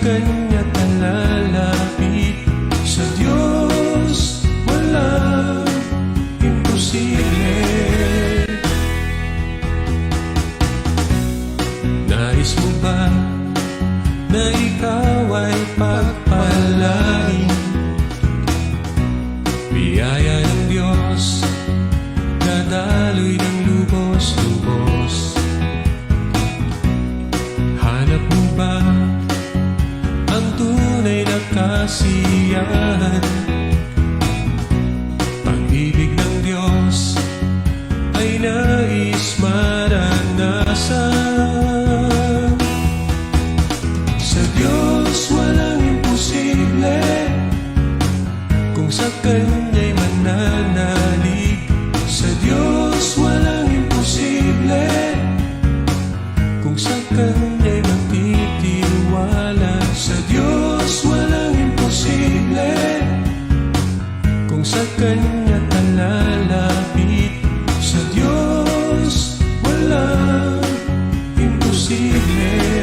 Kanya talalapit. Sa Diyos walang imposible. Nais mo ba na ikaw ay pagpalain? Biyaya ng Diyos, dadaloy ng lubos-lubos. Hanap mo ba ang tunay na kasiyahan? Pag-ibig ng Diyos ay nais maranasan. Sa Diyos walang imposible, kung sa Kanya'y mananalig. Sa Diyos walang imposible, kung sa Kanya'y magtitiwala. Sa Diyos walang imposible, kung sa Kanya talalapit. Sa Diyos walang imposible.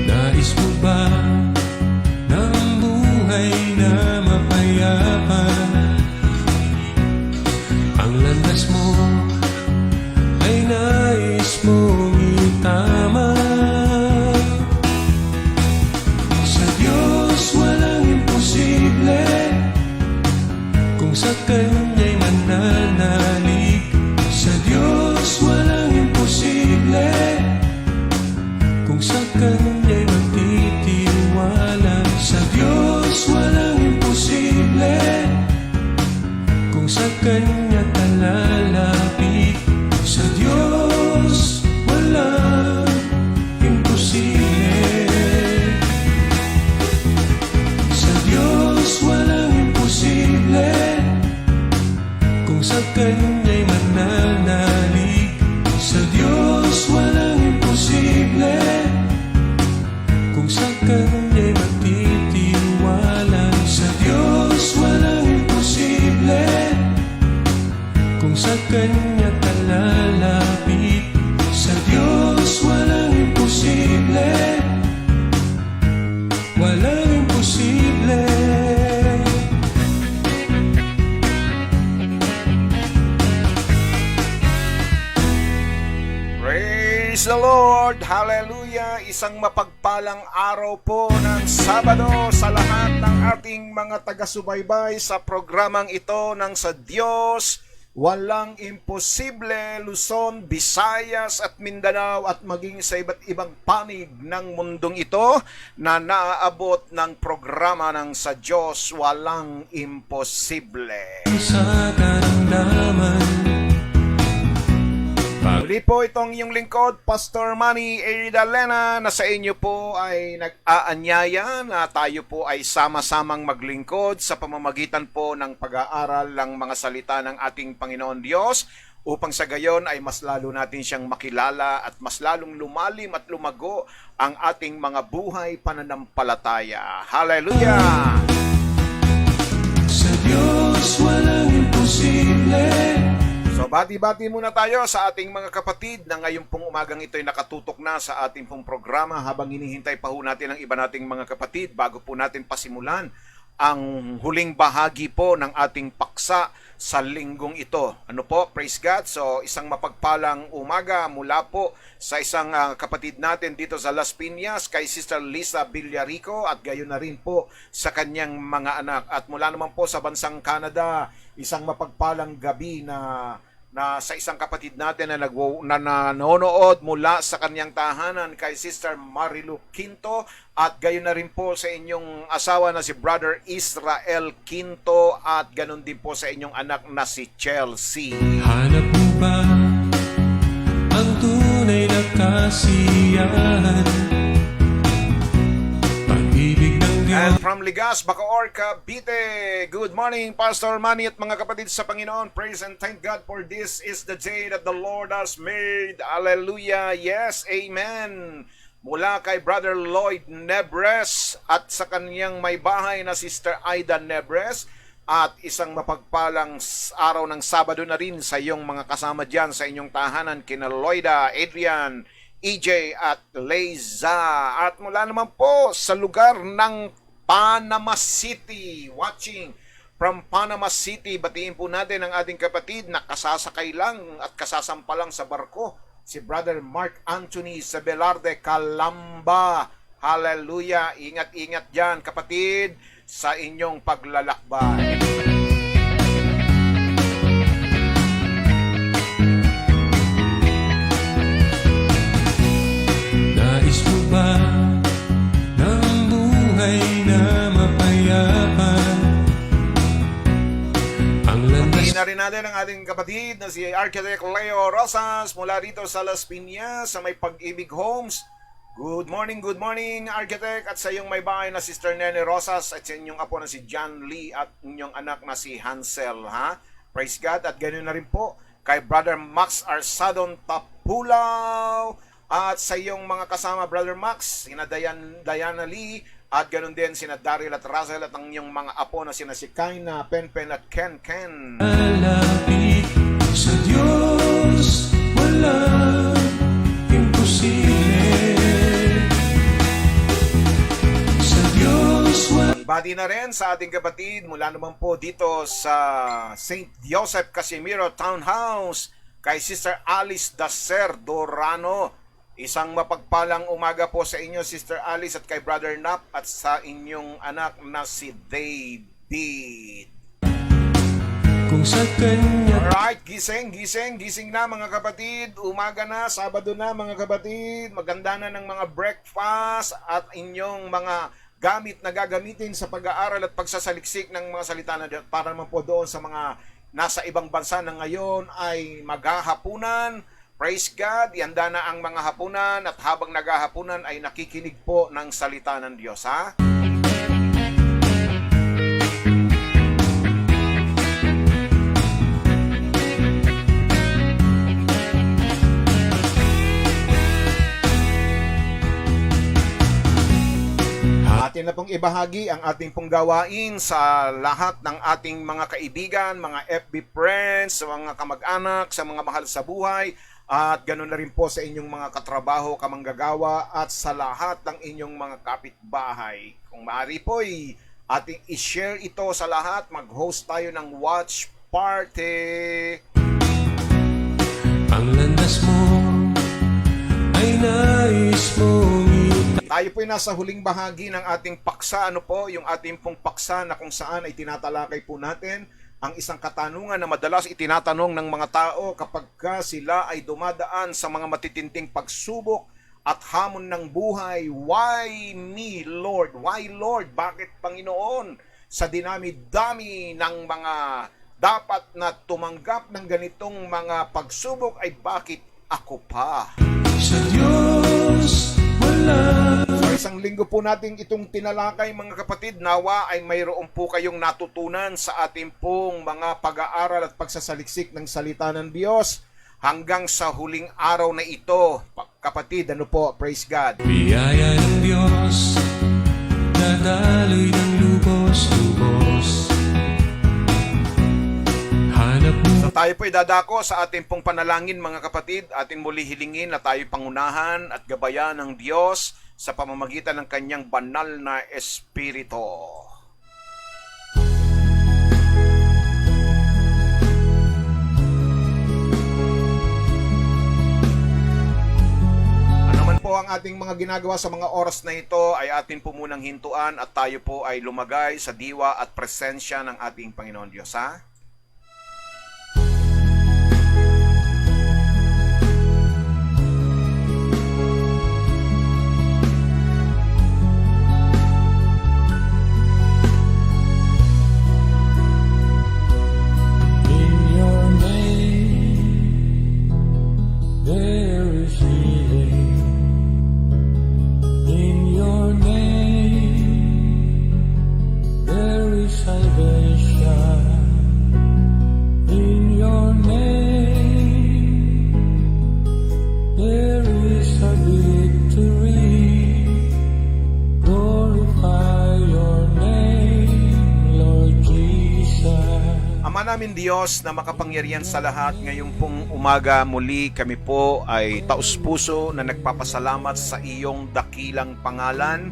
Nais mo ba ng buhay na mapayapa? Ang landas mo ay nais mong itama. Sa Diyos walang imposible, kung sa Kanya'y mananalig. Sa Diyos walang imposible, kung sa Kanya'y magtitiwala. Sa Diyos walang imposible, kung sa Kanya talalapit. Sa Diyos walang imposible. Sa Diyos walang imposible, kung sa Kanya'y mananalig. Sa Diyos walang imposible, kung sa Kanya'y magtitiwala. Sa Diyos walang imposible, kung sa Kanya talalapit. Sa Diyos walang imposible, walang imposible. Praise the Lord! Hallelujah! Isang mapagpalang araw po ng Sabado sa lahat ng ating mga taga-subaybay sa programang ito ng Sa Diyos Walang Imposible, Luzon, Visayas at Mindanao at maging sa iba't ibang panig ng mundong ito na naaabot ng programa ng Sa Diyos Walang Imposible. Sa karamdaman, Muli po itong iyong lingkod, Pastor Manny Eridalena, na sa inyo po ay nag-aanyaya na tayo po ay sama-samang maglingkod sa pamamagitan po ng pag-aaral ng mga salita ng ating Panginoon Diyos upang sa gayon ay mas lalo natin siyang makilala at mas lalong lumalim at lumago ang ating mga buhay pananampalataya. Hallelujah! sa Diyos walang imposible. So bati-bati muna tayo sa ating mga kapatid na ngayong pong umagang ito ay nakatutok na sa ating pong programa habang hinihintay pa ho natin ang iba nating mga kapatid bago po natin pasimulan ang huling bahagi po ng ating paksa sa linggong ito. Ano po? Praise God. So isang mapagpalang umaga mula po sa isang kapatid natin dito sa Las Piñas kay Sister Lisa Villarico at gayon na rin po sa kanyang mga anak. At mula naman po sa bansang Canada, isang mapagpalang gabi na sa isang kapatid natin na nanonood mula sa kanyang tahanan kay Sister Marilu Quinto at gayon na rin po sa inyong asawa na si Brother Israel Quinto at ganon din po sa inyong anak na si Chelsea. Hanap mo ba ang tunay na kasiyahan? Pag-ibig ng Diyos. And from Ligas, Bacoor, Cavite, good morning, Pastor Manny at mga kapatid sa Panginoon. Praise and thank God for this is the day that the Lord has made. Hallelujah. Yes, amen. Mula kay Brother Lloyd Nebres at sa kaniyang may bahay na Sister Aida Nebres. At isang mapagpalang araw ng Sabado na rin sa iyong mga kasama dyan sa inyong tahanan, kina Lloyda, Adrian, EJ at Leiza. At mula naman po sa lugar ng Panama City, watching from Panama City, batiin po natin ang ating kapatid na kasasakay lang at kasasampalang sa barko, si Brother Mark Anthony Sabelarde Calamba. Hallelujah! Ingat-ingat dyan kapatid sa inyong paglalakbay. Nais mo ba ng buhay na mapayapa? Ang landas Hindi na rin natin ang ating kapatid na si Architect Leo Rosas mula rito sa Las Piñas sa may Pag-ibig Homes. Good morning, Architect, at sa iyong may bahay na Sister Nene Rosas at sa inyong apo na si John Lee at inyong anak na si Hansel, ha? Praise God. At ganoon na rin po kay Brother Max Arsadon Tapulaw at sa iyong mga kasama, Brother Max, sina Diana Lee at ganoon din sina Daryl at Russell at ang inyong mga apo na sina si Kaina, Penpen at Ken. malapit sa Diyos, walang imposible. Sa Diyos, Bati na rin sa ating kapatid mula naman po dito sa St. Joseph Casimiro Townhouse kay Sister Alice Dacer Dorano. Isang mapagpalang umaga po sa inyo, Sister Alice, at kay Brother Nap at sa inyong anak na si David. kung sa Kanya Alright, gising na mga kapatid. Umaga na, Sabado na mga kapatid. Maganda na ng mga breakfast at inyong mga gamit na gagamitin sa pag-aaral at pagsasaliksik ng mga salita na Diyos. Para naman po doon sa mga nasa ibang bansa na ngayon ay maghahapunan. Praise God, ihanda na ang mga hapunan at habang naghahapunan ay nakikinig po ng salita ng Diyos, ha? Atin na pong ibahagi ang ating pong gawain sa lahat ng ating mga kaibigan, mga FB friends, sa mga kamag-anak, sa mga mahal sa buhay, at ganoon na rin po sa inyong mga katrabaho, kamanggagawa, at sa lahat ng inyong mga kapitbahay. Kung maaari po, ating i-share ito sa lahat, mag-host tayo ng watch party. ang landas mo ay nais mong Tayo po ay nasa huling bahagi ng ating paksa. Ano po, yung ating pong paksa na kung saan ay tinatalakay po natin ang isang katanungan na madalas itinatanong ng mga tao kapag sila ay dumadaan sa mga matitinding pagsubok at hamon ng buhay. Why me, Lord? Why, Lord? Bakit, Panginoon? Sa dinami-dami ng mga dapat na tumanggap ng ganitong mga pagsubok ay bakit ako pa? sa Diyos, wala. So isang linggo po natin itong tinalakay mga kapatid. Nawa ay mayroon po kayong natutunan sa ating pong mga pag-aaral at pagsasaliksik ng salita ng Diyos. Hanggang sa huling araw na ito, kapatid, ano po, praise God. Biyaya ng Diyos, dadaloy ng lubos-lubos. Hanap mo So tayo po idadako sa ating pong panalangin mga kapatid. Atin muli hilingin na tayo pangunahan at gabayan ng Diyos sa pamamagitan ng kanyang banal na Espiritu. Ano man po ang ating mga ginagawa sa mga oras na ito ay atin po munang hintuan at tayo po ay lumagay sa diwa at presensya ng ating Panginoon Diyos, ha? in your name. There is healing in your name. Ama namin Diyos na makapangyarihan sa lahat, ngayong pong umaga muli kami po ay taus-puso na nagpapasalamat sa iyong dakilang pangalan.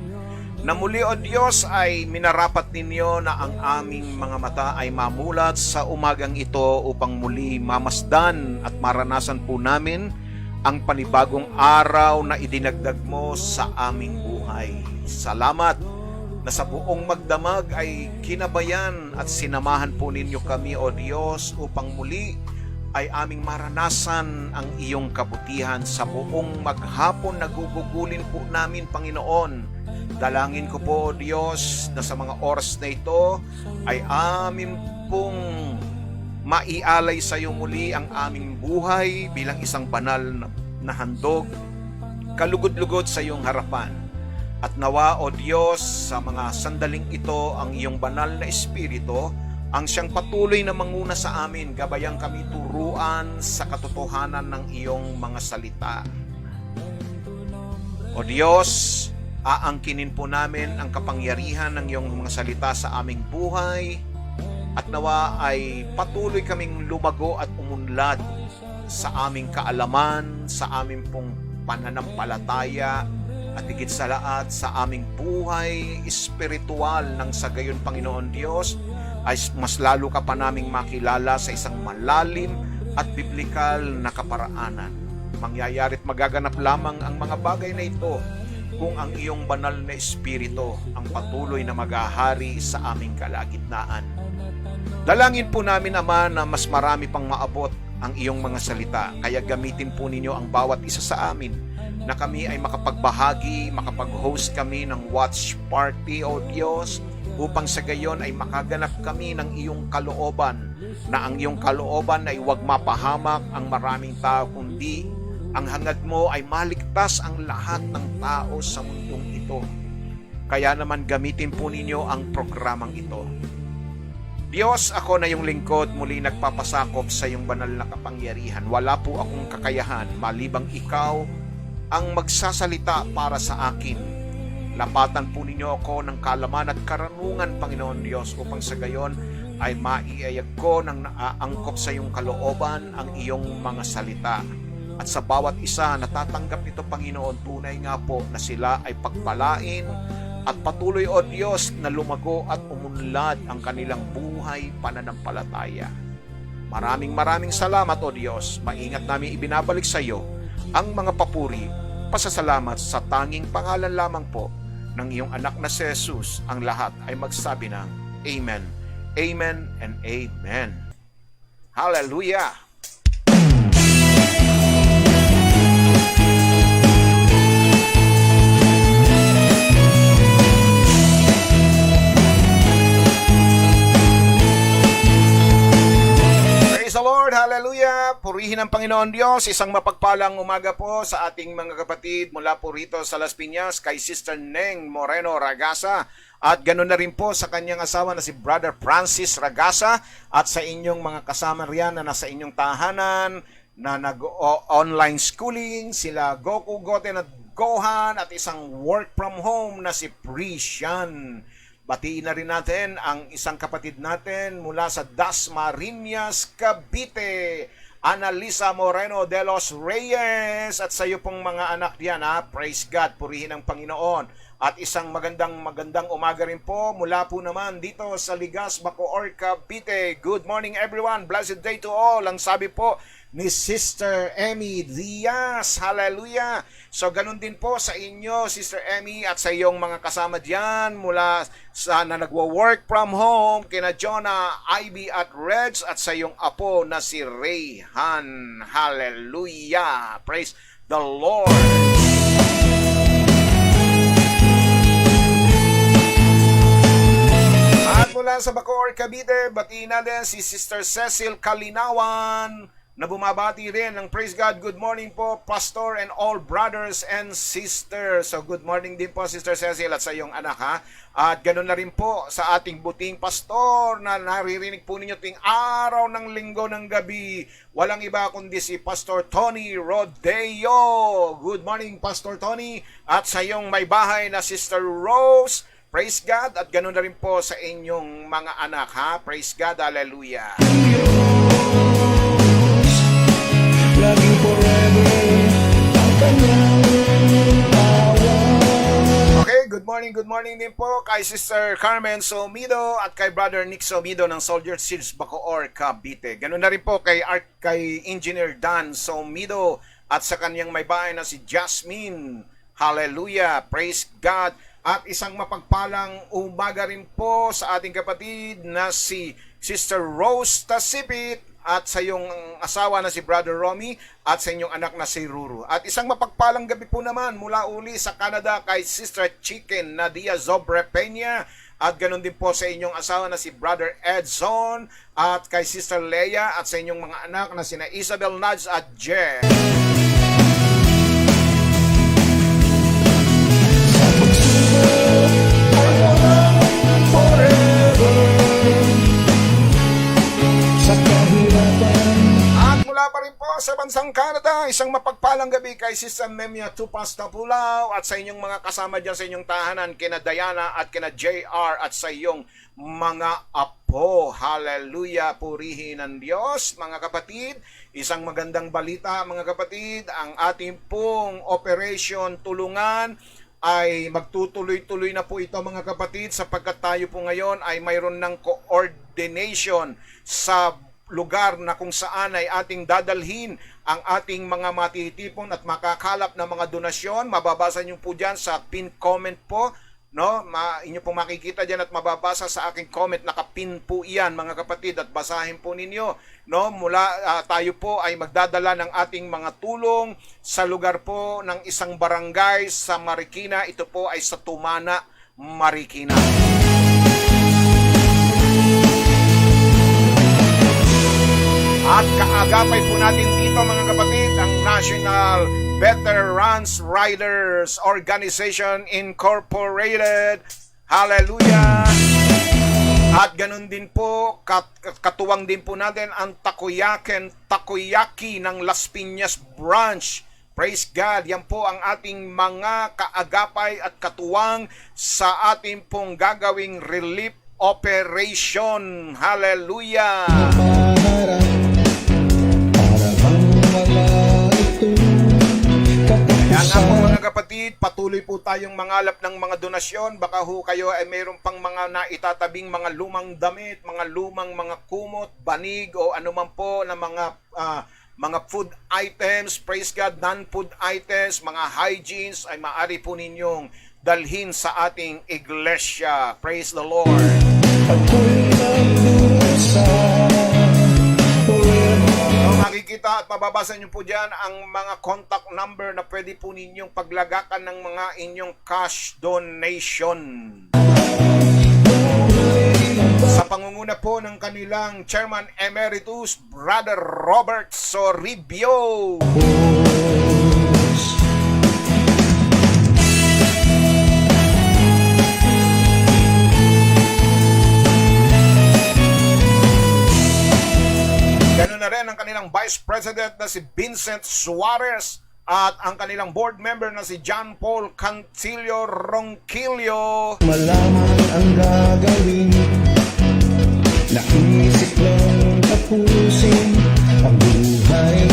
Na muli o Diyos ay minarapat ninyo na ang aming mga mata ay mamulat sa umagang ito upang muli mamasdan at maranasan po namin ang panibagong araw na idinagdag mo sa aming buhay. Salamat na sa buong magdamag ay kinabayan at sinamahan po ninyo kami o Diyos upang muli ay aming maranasan ang iyong kabutihan sa buong maghapon na gugugulin po namin, Panginoon. Dalangin ko po o Diyos na sa mga oras na ito ay amin pong maialay sa iyo muli ang aming buhay bilang isang banal na handog, kalugod-lugod sa iyong harapan. At nawa, O Diyos, sa mga sandaling ito, ang iyong banal na Espiritu, ang siyang patuloy na manguna sa amin, gabayang kami turuan sa katotohanan ng iyong mga salita. O Diyos, aangkinin po namin ang kapangyarihan ng iyong mga salita sa aming buhay, at nawa ay patuloy kaming lumago at umunlad sa aming kaalaman, sa aming pong pananampalataya, at higit sa lahat sa aming buhay espiritual nang sa gayon, Panginoon Diyos, ay mas lalo ka pa naming makilala sa isang malalim at biblikal na kaparaanan. Mangyayari't magaganap lamang ang mga bagay na ito kung ang iyong banal na Espiritu ang patuloy na maghahari sa aming kalagitnaan. Dalangin po namin, Ama, na mas marami pang maabot ang iyong mga salita, kaya gamitin po ninyo ang bawat isa sa amin na kami ay makapagbahagi, makapag-host kami ng watch party, O Diyos, upang sa gayon ay makaganap kami ng iyong kalooban, na ang iyong kalooban ay huwag mapahamak ang maraming tao, kundi ang hangad mo ay maligtas ang lahat ng tao sa mundong ito. Kaya naman gamitin po ninyo ang programang ito. Diyos, ako na yung lingkod, muli nagpapasakop sa iyong banal na kapangyarihan. Wala po akong kakayahan, malibang ikaw ang magsasalita para sa akin. Lapatan po ninyo ako ng kaalaman at karanungan, Panginoon Diyos, upang sa gayon ay maiayag ko ng naaangkop sa iyong kalooban ang iyong mga salita. At sa bawat isa na tatanggap nito, Panginoon, tunay nga po na sila ay pagpalain at patuloy, O Diyos, na lumago at umunlad ang kanilang buhay pananampalataya. Maraming salamat, O Diyos. Maingat namin ibinabalik sa iyo ang mga papuri, pasasalamat sa tanging pangalan lamang po ng iyong anak na si Jesus. Ang lahat ay magsabi ng Amen, Amen, and Amen. Hallelujah! Praise the Lord, hallelujah! Purihin ang Panginoon Diyos. Isang mapagpalang umaga po sa ating mga kapatid mula po rito sa Las Piñas kay Sister Neng Moreno Ragasa, at ganoon na rin po sa kanyang asawa na si Brother Francis Ragasa, at sa inyong mga kasama riyan na nasa inyong tahanan na nag-online schooling, sila Goku, Goten at Gohan, at isang work from home na si Prisian. Batiin na rin natin ang isang kapatid natin mula sa Dasmariñas, Cavite, Analisa Moreno de los Reyes, at sa iyo pong mga anak diyan, praise God, purihin ang Panginoon. At isang magandang umaga rin po mula po naman dito sa Ligas, Bacoor, Cavite. Good morning everyone, blessed day to all, ang sabi po ni Sister Emmy Diaz. Hallelujah! So ganun din po sa inyo, Sister Emmy, at sa iyong mga kasama diyan mula sa na nagwo-work from home, kina Jonah, Ivy at Reds, at sa iyong apo na si Rayhan. Hallelujah! Praise the Lord! At mula sa Bacoor, Cavite, batiin natin si Sister Cecil Kalinawan, na bumabati rin ng praise God. Good morning po, Pastor and all brothers and sisters. So good morning din po, Sister Cecil, at sa iyong anak, ha. At ganoon na rin po sa ating buting pastor na naririnig po ninyo ting araw ng linggo ng gabi. Walang iba kundi si Pastor Tony Rodeo. Good morning, Pastor Tony. At sa iyong may bahay na Sister Rose Praise God at ganoon na rin po sa inyong mga anak, ha? Praise God, hallelujah. Laging forever ang kanyang awa. Okay, good morning din po kay Sister Carmen Somido at kay Brother Nick Somido ng Soldier Seeds Bacoor, Cavite. Ganoon na rin po kay Engineer Dan Somido at sa kanyang may bahay na si Jasmine. Hallelujah, praise God. At isang mapagpalang umaga rin po sa ating kapatid na si Sister Rose Tasipit at sa iyong asawa na si Brother Romy at sa inyong anak na si Ruru. At isang mapagpalang gabi po naman mula uli sa Canada kay Sister Chicken Nadia Zobre Peña at ganun din po sa inyong asawa na si Brother Edson at kay Sister Leia at sa inyong mga anak na sina Isabel Nads at Jen. At mula pa rin po sa bansang Canada, isang mapagpalang gabi kay Sister Memia Tupas Tapulaw at sa inyong mga kasama dyan sa inyong tahanan, kina Diana at kina JR at sa iyong mga apo. Hallelujah, purihin ng Diyos, mga kapatid. Isang magandang balita, mga kapatid, ang ating pong Operation Tulungan ay magtutuloy-tuloy na po ito, mga kapatid, sapagkat tayo po ngayon ay mayroon ng coordination sa lugar na kung saan ay ating dadalhin ang ating mga matitipon at makakalap na mga donasyon. Mababasa niyo po dyan sa pin comment po, no? Inyo pong makikita dyan at mababasa sa aking comment, nakapin po iyan, mga kapatid, at basahin po ninyo, no? Mula tayo po ay magdadala ng ating mga tulong sa lugar po ng isang barangay sa Marikina. Ito po ay sa Tumana, Marikina. At kaagapay po natin dito, mga kapatid, ang National Veterans Riders Organization Incorporated. Hallelujah! At ganun din po, katuwang din po natin ang Takoyaki ng Las Piñas Branch. Praise God! Yan po ang ating mga kaagapay at katuwang sa ating pong gagawing relief operation. Hallelujah! Kaya nga po, mga kapatid, patuloy po tayong mangalap ng mga donasyon. Baka ho kayo ay mayroon pang mga naitatabing mga lumang damit, mga lumang mga kumot, banig o anuman po na mga food items, praise God, non-food items, mga hygienes ay maaari po ninyong dalhin sa ating iglesia. Praise the Lord. Makikita at mababasa nyo po dyan ang mga contact number na pwede po ninyong paglagakan ng mga inyong cash donation. Sa pangunguna po ng kanilang Chairman Emeritus, Brother Robert Soribio. Ganoon na rin ang kanilang Vice President na si Vincent Suarez at ang kanilang board member na si John Paul Cantillo Ronquillo. Malaman ang gagawin, naisip lang tapusin ang buhay.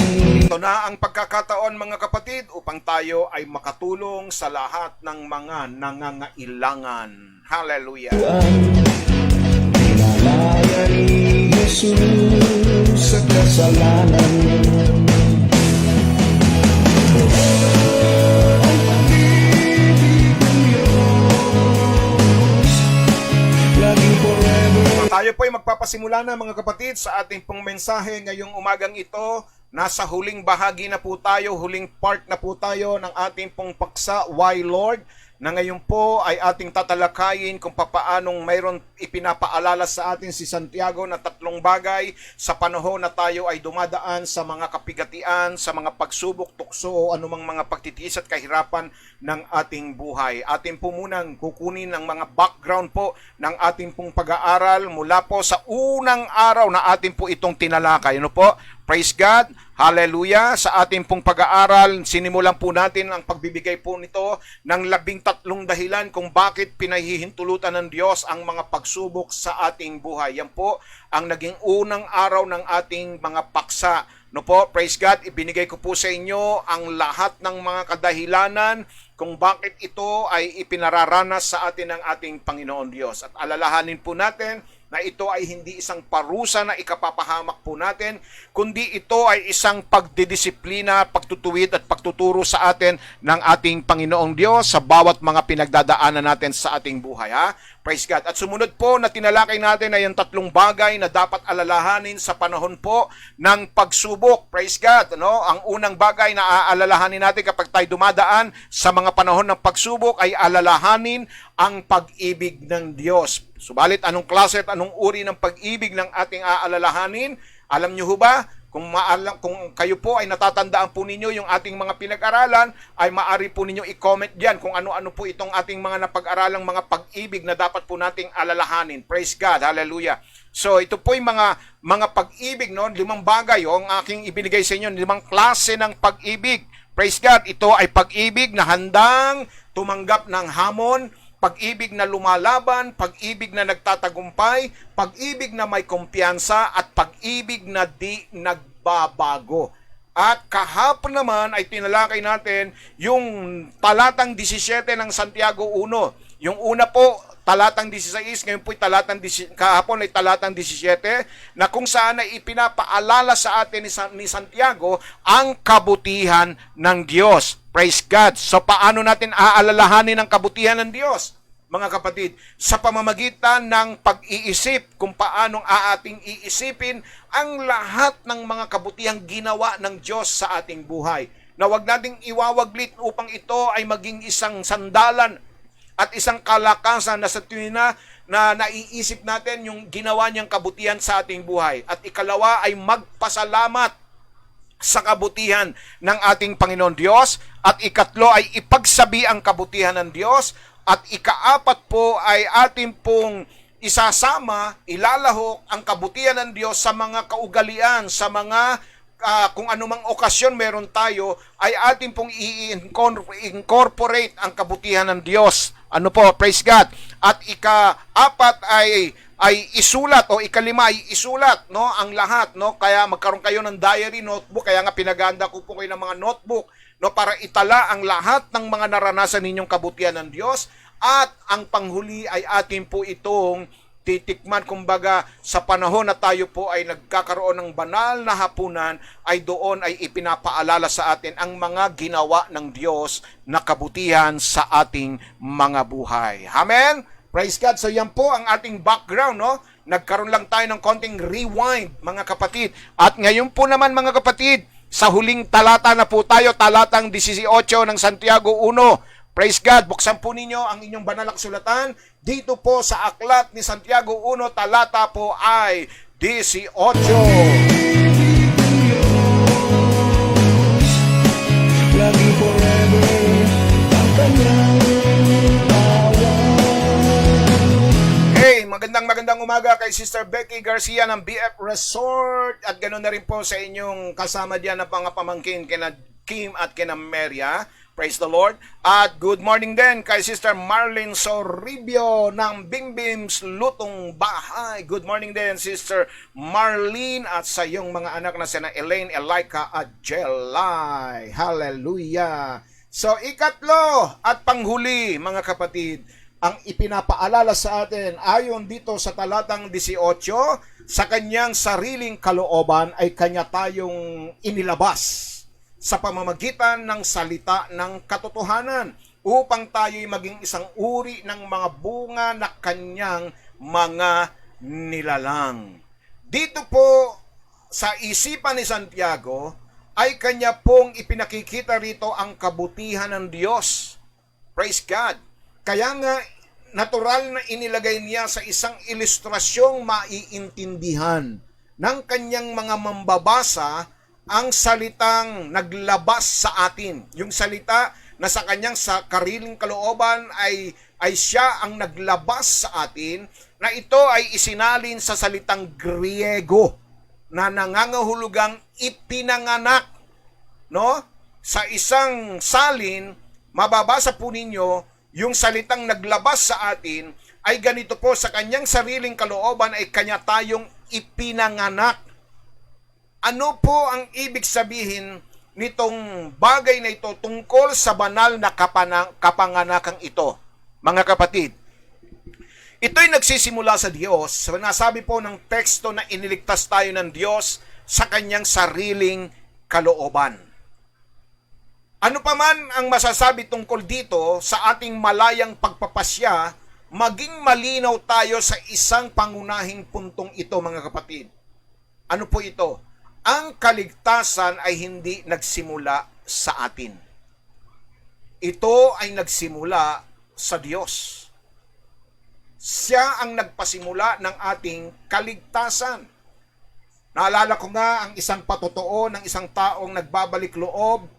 Ito na ang pagkakataon, mga kapatid, upang tayo ay makatulong sa lahat ng mga nangangailangan. Hallelujah! Pinalaya ni Jesus sa kasalanan. Ang pag-ibig ng Diyos laging forever. Tayo po ay magpapasimula na, mga kapatid, sa ating pong mensahe ngayong umagang ito. Nasa huling bahagi na po tayo, huling part na po tayo ng ating pong paksa, Why Lord? Na ngayon po ay ating tatalakayin kung papaanong mayroon ipinapaalala sa atin si Santiago na tatlong bagay sa panahon na tayo ay dumadaan sa mga kapigatian, sa mga pagsubok, tukso o anumang mga pagtitiis at kahirapan ng ating buhay. Atin po munang kukunin ang mga background po ng ating pong pag-aaral mula po sa unang araw na atin po itong tinalakay. Ano po? Praise God! Hallelujah! Sa ating pong pag-aaral, sinimulan po natin ang pagbibigay po nito ng 13 dahilan kung bakit pinahihintulutan ng Diyos ang mga pagsubok sa ating buhay. Yan po ang naging unang araw ng ating mga paksa. No po, praise God, ibinigay ko po sa inyo ang lahat ng mga kadahilanan kung bakit ito ay ipinararanas sa atin ng ating Panginoon Diyos. At alalahanin po natin na ito ay hindi isang parusa na ikapapahamak po natin, kundi ito ay isang pagdidisiplina, pagtutuwid at pagtuturo sa atin ng ating Panginoong Diyos sa bawat mga pinagdadaanan natin sa ating buhay. Ha? Praise God. At sumunod po na tinalakay natin ay yung 3 bagay na dapat alalahanin sa panahon po ng pagsubok. Praise God. No? Ang unang bagay na aalalahanin natin kapag tayo dumadaan sa mga panahon ng pagsubok ay alalahanin ang pag-ibig ng Diyos. Subalit anong klase at anong uri ng pag-ibig ng ating aalalahanin? Alam niyo ho ba? Kung kayo po ay natatandaan po ninyo yung ating mga pinag-aralan, ay maaari po ninyo i-comment diyan kung ano-ano po itong ating mga napag-aralang mga pag-ibig na dapat po nating alalahanin. Praise God. Hallelujah. So ito po yung mga pag-ibig, no? 5 bagay ang aking ibinigay sa inyo, 5 klase ng pag-ibig. Praise God. Ito ay pag-ibig na handang tumanggap ng hamon, pag-ibig na lumalaban, pag-ibig na nagtatagumpay, pag-ibig na may kumpiyansa, at pag-ibig na di nagbabago. At kahapon naman ay tinalakay natin yung talatang 17 ng Santiago 1. Yung una po, talatang 16, ngayon po kahapon ay talatang 17, na kung saan ay ipinapaalala sa atin ni Santiago ang kabutihan ng Diyos. Praise God. So paano natin aalalahanin ang kabutihan ng Diyos? Mga kapatid, sa pamamagitan ng pag-iisip kung paanong ating iisipin ang lahat ng mga kabutihang ginawa ng Diyos sa ating buhay. Na wag nating iwawaglit upang ito ay maging isang sandalan at isang kalakasan na sa tuwing na naiisip natin yung ginawa niyang kabutihan sa ating buhay. At ikalawa ay magpasalamat sa kabutihan ng ating Panginoon Diyos. At ikatlo ay ipagsabi ang kabutihan ng Diyos. At ikaapat po ay atin pong isasama, ilalahok ang kabutihan ng Diyos sa mga kaugalian, sa mga kung anumang okasyon meron tayo, ay atin pong i-incorporate ang kabutihan ng Diyos. Ano po? Praise God. At ikaapat ay isulat, o ikalima ay isulat, no, ang lahat, no? Kaya magkaroon kayo ng diary, notebook, kaya nga pinaganda ko po kayo ng mga notebook, no, para itala ang lahat ng mga naranasan ninyong kabutihan ng Diyos. At ang panghuli ay atin po itong titikman, kumbaga sa panahon na tayo po ay nagkakaroon ng banal na hapunan, ay doon ay ipinapaalala sa atin ang mga ginawa ng Diyos na kabutihan sa ating mga buhay. Amen? Praise God. So yan po ang ating background, no? Nagkaroon lang tayo ng konting rewind, mga kapatid. At ngayon po naman, mga kapatid, sa huling talata na po tayo, talatang 18 ng Santiago 1. Praise God. Buksan po ninyo ang inyong banal na kasulatan dito po sa aklat ni Santiago 1, talata po ay 18. Lagi forever ang kanyang Hey, magandang umaga kay Sister Becky Garcia ng BF Resort, at ganoon na rin po sa inyong kasama diyan na mga pamangkin kina Kim at kina Maria. Praise the Lord. At good morning din kay Sister Marlene Sorribio ng Bimbims Lutong Bahay. Good morning din, Sister Marlene, at sa iyong mga anak na sina Elaine, Elika at Jelay. Hallelujah. So, ikatlo at panghuli, mga kapatid, ang ipinapaalala sa atin ayon dito sa talatang 18, sa kanyang sariling kalooban ay kanya tayong inilabas sa pamamagitan ng salita ng katotohanan upang tayo'y maging isang uri ng mga bunga na kanyang mga nilalang. Dito po sa isipan ni Santiago ay kanya pong ipinakikita rito ang kabutihan ng Diyos. Praise God. Kaya nga natural na inilagay niya sa isang ilustrasyong maiintindihan ng kanyang mga mambabasa ang salitang naglabas sa atin. Yung salita na sa kanyang sariling kalooban ay siya ang naglabas sa atin, na ito ay isinalin sa salitang Griego. na nangangahulugang ipinanganak, no? Sa isang salin, mababasa po ninyo yung salitang naglabas sa atin ay ganito po, sa kanyang sariling kalooban ay kanya tayong ipinanganak. Ano po ang ibig sabihin nitong bagay na ito tungkol sa banal na kapanganakang ito? Mga kapatid, ito'y nagsisimula sa Diyos. Nasabi po ng teksto na iniligtas tayo ng Diyos sa kanyang sariling kalooban. Ano pa man ang masasabi tungkol dito sa ating malayang pagpapasya, maging malinaw tayo sa isang pangunahing puntong ito, mga kapatid. Ano po ito? Ang kaligtasan ay hindi nagsimula sa atin. Ito ay nagsimula sa Diyos. Siya ang nagpasimula ng ating kaligtasan. Naalala ko nga ang isang patotoo ng isang taong nagbabalik loob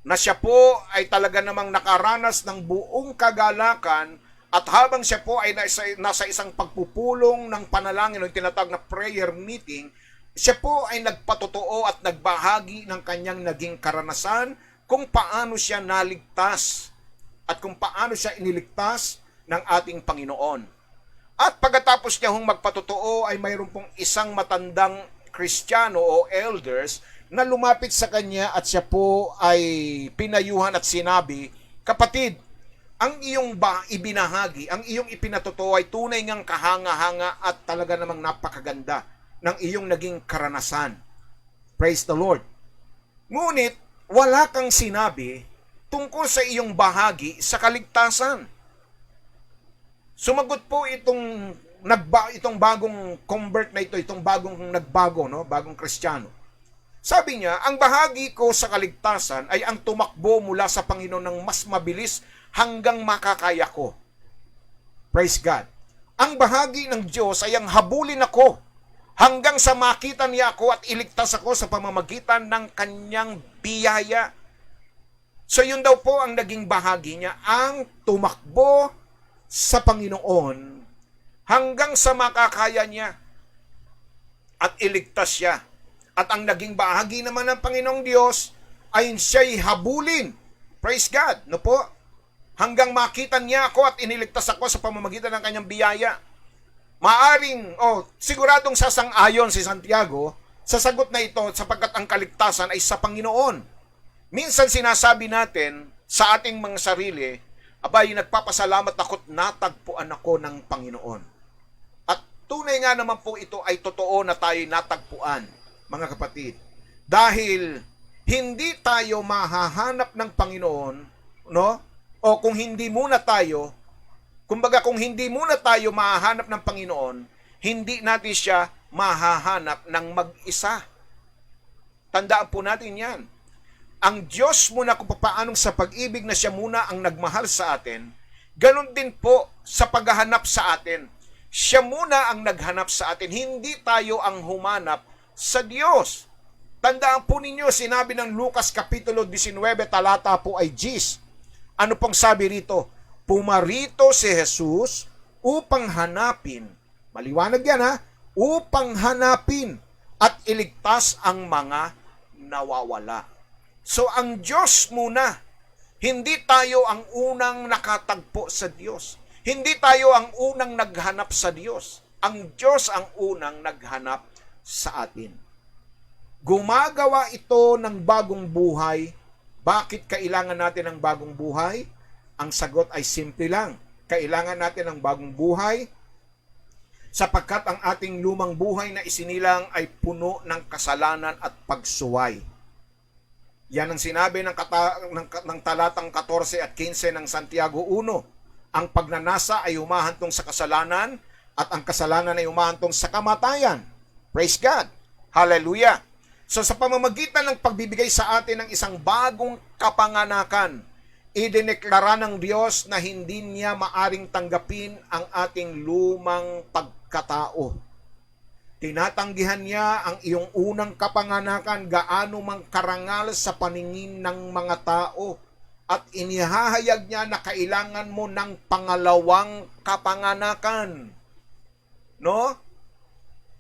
na siya po ay talaga namang nakaranas ng buong kagalakan at habang siya po ay nasa isang pagpupulong ng panalangin o tinatawag na prayer meeting, siya po ay nagpatotoo at nagbahagi ng kanyang naging karanasan kung paano siya naligtas at kung paano siya iniligtas ng ating Panginoon. At pagkatapos niya magpatotoo ay mayroon pong isang matandang Kristiyano o elders na lumapit sa kanya at siya po ay pinayuhan at sinabi, "Kapatid, ang iyong ibinahagi, ang iyong ipinatotoo ay tunay ngang kahanga-hanga at talaga namang napakaganda ng iyong naging karanasan." Praise the Lord. Ngunit, wala kang sinabi tungkol sa iyong bahagi sa kaligtasan. Sumagot po itong bagong convert na ito, itong bagong nagbago, no? Bagong Kristiyano. Sabi niya, ang bahagi ko sa kaligtasan ay ang tumakbo mula sa Panginoon ng mas mabilis hanggang makakaya ko. Praise God. Ang bahagi ng Diyos ay ang habulin ako hanggang sa makita niya ako at iligtas ako sa pamamagitan ng kanyang biyaya. So yun daw po ang naging bahagi niya, ang tumakbo sa Panginoon hanggang sa makakaya niya at iligtas siya. At ang naging bahagi naman ng Panginoong Diyos ay siya'y habulin. Praise God. No po? Hanggang makita niya ako at iniligtas ako sa pamamagitan ng kanyang biyaya. Maaring, siguradong sasang-ayon si Santiago sa sagot na ito sapagkat ang kaligtasan ay sa Panginoon. Minsan sinasabi natin sa ating mga sarili, abay, nagpapasalamat ako't natagpuan ako ng Panginoon. At tunay nga naman po ito ay totoo na tayo'y natagpuan, mga kapatid. Dahil hindi tayo mahahanap ng Panginoon, no? O kung hindi muna tayo mahahanap ng Panginoon, hindi natin siya mahahanap ng mag-isa. Tandaan po natin yan. Ang Diyos muna kung paanong sa pag-ibig na siya muna ang nagmahal sa atin, ganun din po sa paghahanap sa atin. Siya muna ang naghanap sa atin, hindi tayo ang humanap sa Diyos. Tandaan po ninyo, sinabi ng Lucas Kapitulo 19, talata po ay 10. Ano pong sabi rito? Pumarito si Jesus upang hanapin, maliwanag yan ha, upang hanapin at iligtas ang mga nawawala. So ang Diyos muna, hindi tayo ang unang nakatagpo sa Diyos. Hindi tayo ang unang naghanap sa Diyos. Ang Diyos ang unang naghanap sa atin. Gumagawa ito ng bagong buhay. Bakit kailangan natin ng bagong buhay? Ang sagot ay simple lang. Kailangan natin ng bagong buhay sapagkat ang ating lumang buhay na isinilang ay puno ng kasalanan at pagsuway. Yan ang sinabi ng talatang 14 at 15 ng Santiago 1. Ang pagnanasa ay humahantong sa kasalanan at ang kasalanan ay humahantong sa kamatayan. Praise God. Hallelujah. So sa pamamagitan ng pagbibigay sa atin ng isang bagong kapanganakan, idineklara ng Diyos na hindi niya maaring tanggapin ang ating lumang pagkatao. Tinatanggihan niya ang iyong unang kapanganakan gaano mang karangal sa paningin ng mga tao at inihahayag niya na kailangan mo ng pangalawang kapanganakan. No?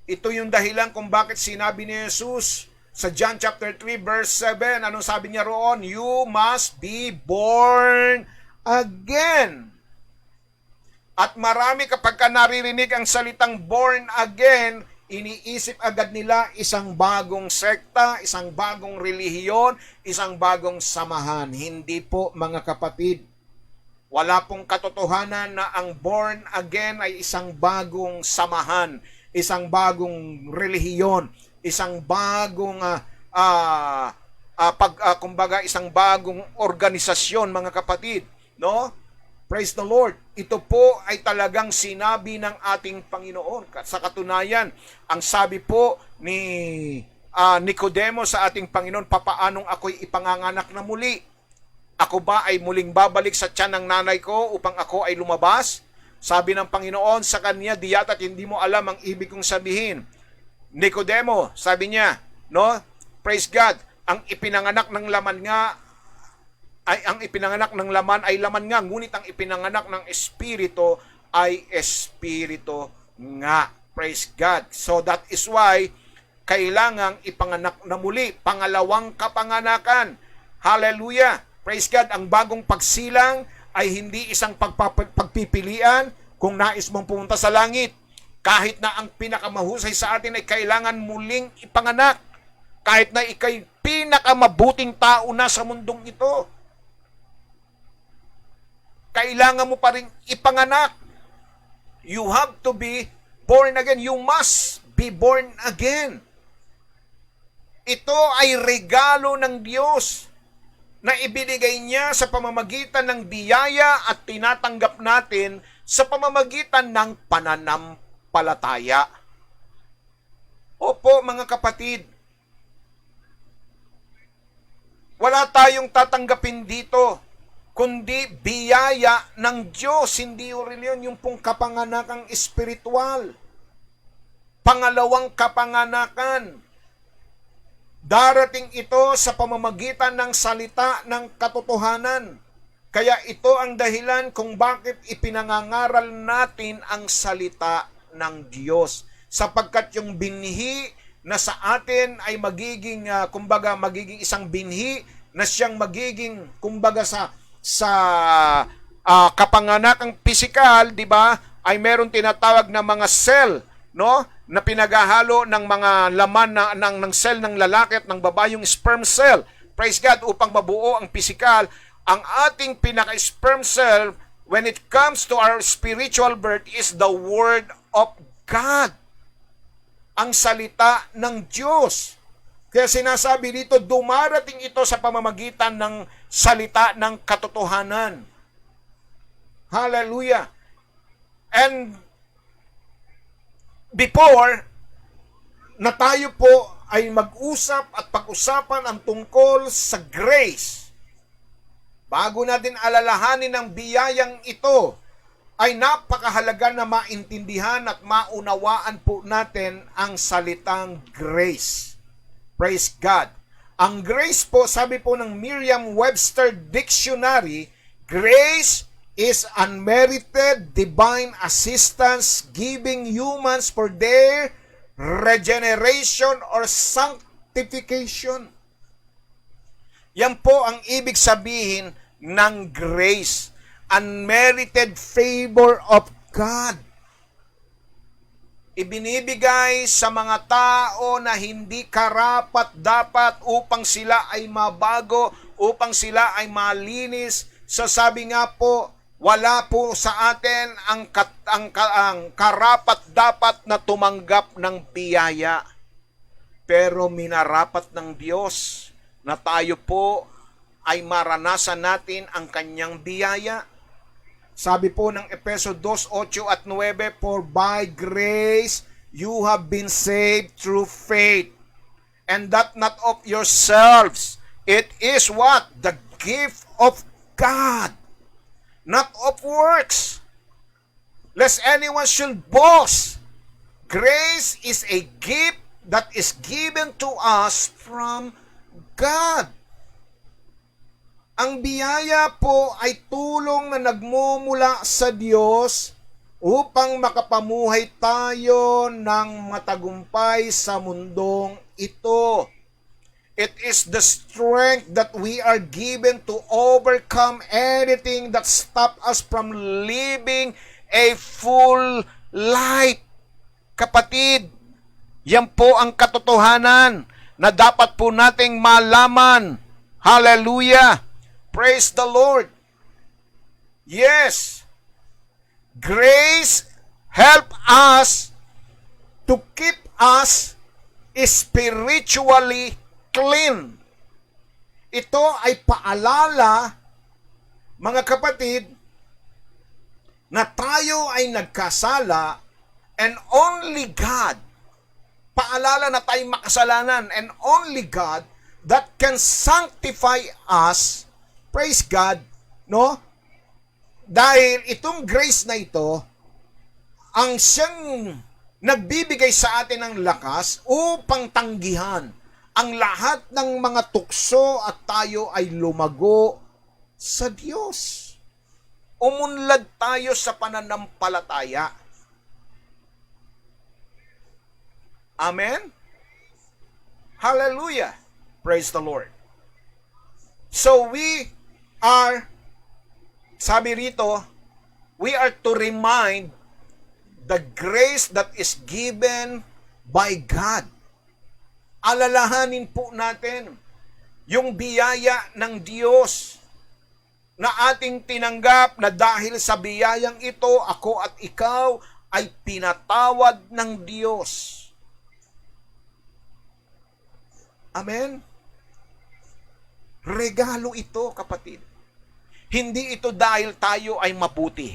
Ito yung dahilan kung bakit sinabi ni Jesus sa John chapter 3 verse 7, anong sabi niya roon? You must be born again. At marami kapag ka naririnig ang salitang born again, iniisip agad nila isang bagong sekta, isang bagong relihiyon, isang bagong samahan. Hindi po mga kapatid. Wala pong katotohanan na ang born again ay isang bagong samahan, isang bagong relihiyon, isang bagong kumbaga isang bagong organisasyon mga kapatid, no? Praise the Lord. Ito po ay talagang sinabi ng ating Panginoon. Sa katunayan, ang sabi po ni Nicodemo sa ating Panginoon, papaanong ako'y ipanganganak na muli? Ako ba ay muling babalik sa tiyan ng nanay ko upang ako ay lumabas? Sabi ng Panginoon sa kanya, di yata't hindi mo alam ang ibig kong sabihin. Nicodemo, sabi niya, no? Praise God. Ang ipinanganak ng laman ay laman nga, ngunit ang ipinanganak ng espiritu ay espiritu nga. Praise God. So that is why kailangang ipanganak na muli, pangalawang kapanganakan. Hallelujah. Praise God. Ang bagong pagsilang ay hindi isang pagpipilian kung nais mong pumunta sa langit. Kahit na ang pinakamahusay sa atin ay kailangan muling ipanganak. Kahit na ikay pinakamabuting tao na sa mundong ito, kailangan mo pa rin ipanganak. You have to be born again. You must be born again. Ito ay regalo ng Diyos na ibinigay niya sa pamamagitan ng biyaya at tinatanggap natin sa pamamagitan ng pananampalataya. Opo mga kapatid, wala tayong tatanggapin dito kundi biyaya ng Diyos, hindi yung reliyon, yung pong kapanganakang espiritual. Pangalawang kapanganakan, darating ito sa pamamagitan ng salita ng katotohanan. Kaya ito ang dahilan kung bakit ipinangangaral natin ang salita ng Diyos. Sapagkat yung binhi na sa atin ay magiging, magiging isang binhi na siyang magiging, sa kapanganakang pisikal, di ba, ay meron tinatawag na mga cell, no, na pinaghahalo ng mga laman ng cell ng lalaki at ng babae, yung sperm cell. Praise God, upang mabuo ang pisikal. Ang ating pinaka-sperm cell when it comes to our spiritual birth is the Word of God. Ang salita ng Diyos. Kaya sinasabi dito, dumarating ito sa pamamagitan ng salita ng katotohanan. Hallelujah. And before na tayo po ay mag-usap at pag-usapan ang tungkol sa grace, bago natin alalahanin ang biyayang ito, ay napakahalaga na maintindihan at maunawaan po natin ang salitang grace. Praise God. Ang grace po, sabi po ng Merriam-Webster Dictionary, grace is unmerited divine assistance giving humans for their regeneration or sanctification. Yan po ang ibig sabihin ng grace. Unmerited favor of God. Ibinibigay sa mga tao na hindi karapat-dapat upang sila ay mabago, upang sila ay malinis. So sabi nga po, wala po sa atin ang karapat-dapat na tumanggap ng biyaya. Pero minarapat ng Diyos na tayo po ay maranasan natin ang kanyang biyaya. Sabi po ng Efeso 2:8 at 9, for by grace you have been saved through faith, and that not of yourselves. It is what? The gift of God, not of works, lest anyone should boast. Grace is a gift that is given to us from God. Ang biyaya po ay tulong na nagmumula sa Diyos upang makapamuhay tayo ng matagumpay sa mundong ito. It is the strength that we are given to overcome anything that stop us from living a full life. Kapatid, yan po ang katotohanan na dapat po nating malaman. Hallelujah! Praise the Lord! Yes! Grace help us to keep us spiritually clean. Ito ay paalala, mga kapatid, na tayo ay nagkasala and only God, paalala na tayo makasalanan, and only God that can sanctify us, praise God, no? Dahil itong grace na ito, ang siyang nagbibigay sa atin ng lakas upang tanggihan ang lahat ng mga tukso at tayo ay lumago sa Diyos. Umunlad tayo sa pananampalataya. Amen? Hallelujah! Praise the Lord. So we are, sabi rito, we are to remind the grace that is given by God. Alalahanin po natin yung biyaya ng Diyos na ating tinanggap, na dahil sa biyayang ito, ako at ikaw ay pinatawad ng Diyos. Amen? Regalo ito, kapatid. Hindi ito dahil tayo ay mabuti.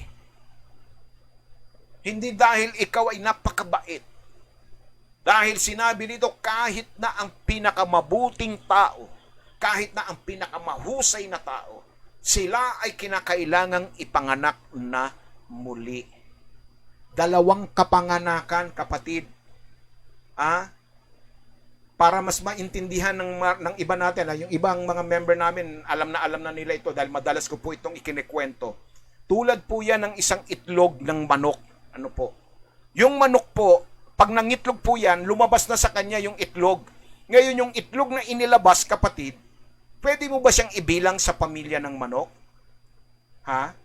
Hindi dahil ikaw ay napakabait. Dahil sinabi nito, kahit na ang pinakamabuting tao, kahit na ang pinakamahusay na tao, sila ay kinakailangang ipanganak na muli. Dalawang kapanganakan, kapatid. Para mas maintindihan ng iba natin, yung ibang mga member namin, alam na nila ito dahil madalas ko po itong ikinikwento. Tulad po yan ng isang itlog ng manok. Ano po? Yung manok po, pag nangitlog po yan, lumabas na sa kanya yung itlog. Ngayon, yung itlog na inilabas, kapatid, pwede mo ba siyang ibilang sa pamilya ng manok? Ha?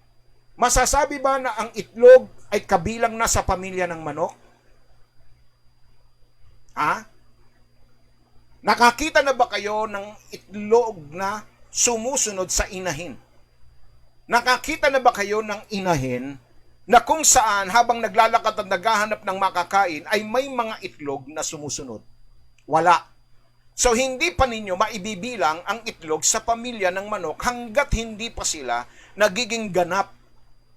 Masasabi ba na ang itlog ay kabilang na sa pamilya ng manok? Ha? Nakakita na ba kayo ng itlog na sumusunod sa inahin? Nakakita na ba kayo ng inahin na kung saan habang naglalakad at naghahanap ng makakain ay may mga itlog na sumusunod? Wala. So hindi pa ninyo maibibilang ang itlog sa pamilya ng manok hanggat hindi pa sila nagiging ganap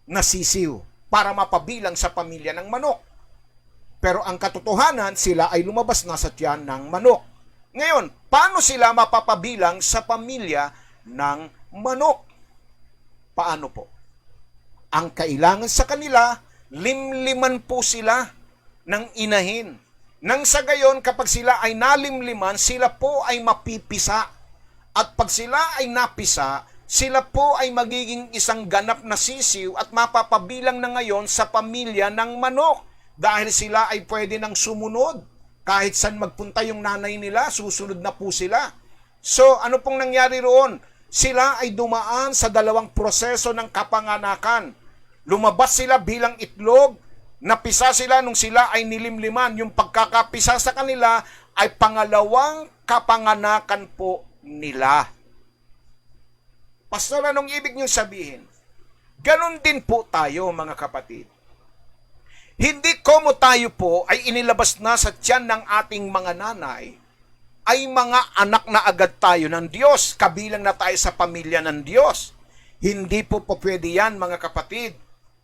na sisiw para mapabilang sa pamilya ng manok. Pero ang katotohanan, sila ay lumabas na sa tiyan ng manok. Ngayon, paano sila mapapabilang sa pamilya ng manok? Paano po? Ang kailangan sa kanila, limliman po sila ng inahin. Nang sa gayon, kapag sila ay nalimliman, sila po ay mapipisa. At pag sila ay napisa, sila po ay magiging isang ganap na sisiw at mapapabilang na ngayon sa pamilya ng manok. Dahil sila ay pwede nang sumunod. Kahit saan magpunta yung nanay nila, susunod na po sila. So, ano pong nangyari roon? Sila ay dumaan sa dalawang proseso ng kapanganakan. Lumabas sila bilang itlog, napisa sila nung sila ay nilimliman. Yung pagkakapisa sa kanila ay pangalawang kapanganakan po nila. Pastor, anong ibig niyong sabihin? Ganon din po tayo, mga kapatid. Hindi como tayo po ay inilabas na sa tiyan ng ating mga nanay, ay mga anak na agad tayo ng Diyos, kabilang na tayo sa pamilya ng Diyos. Hindi po pwede yan, mga kapatid.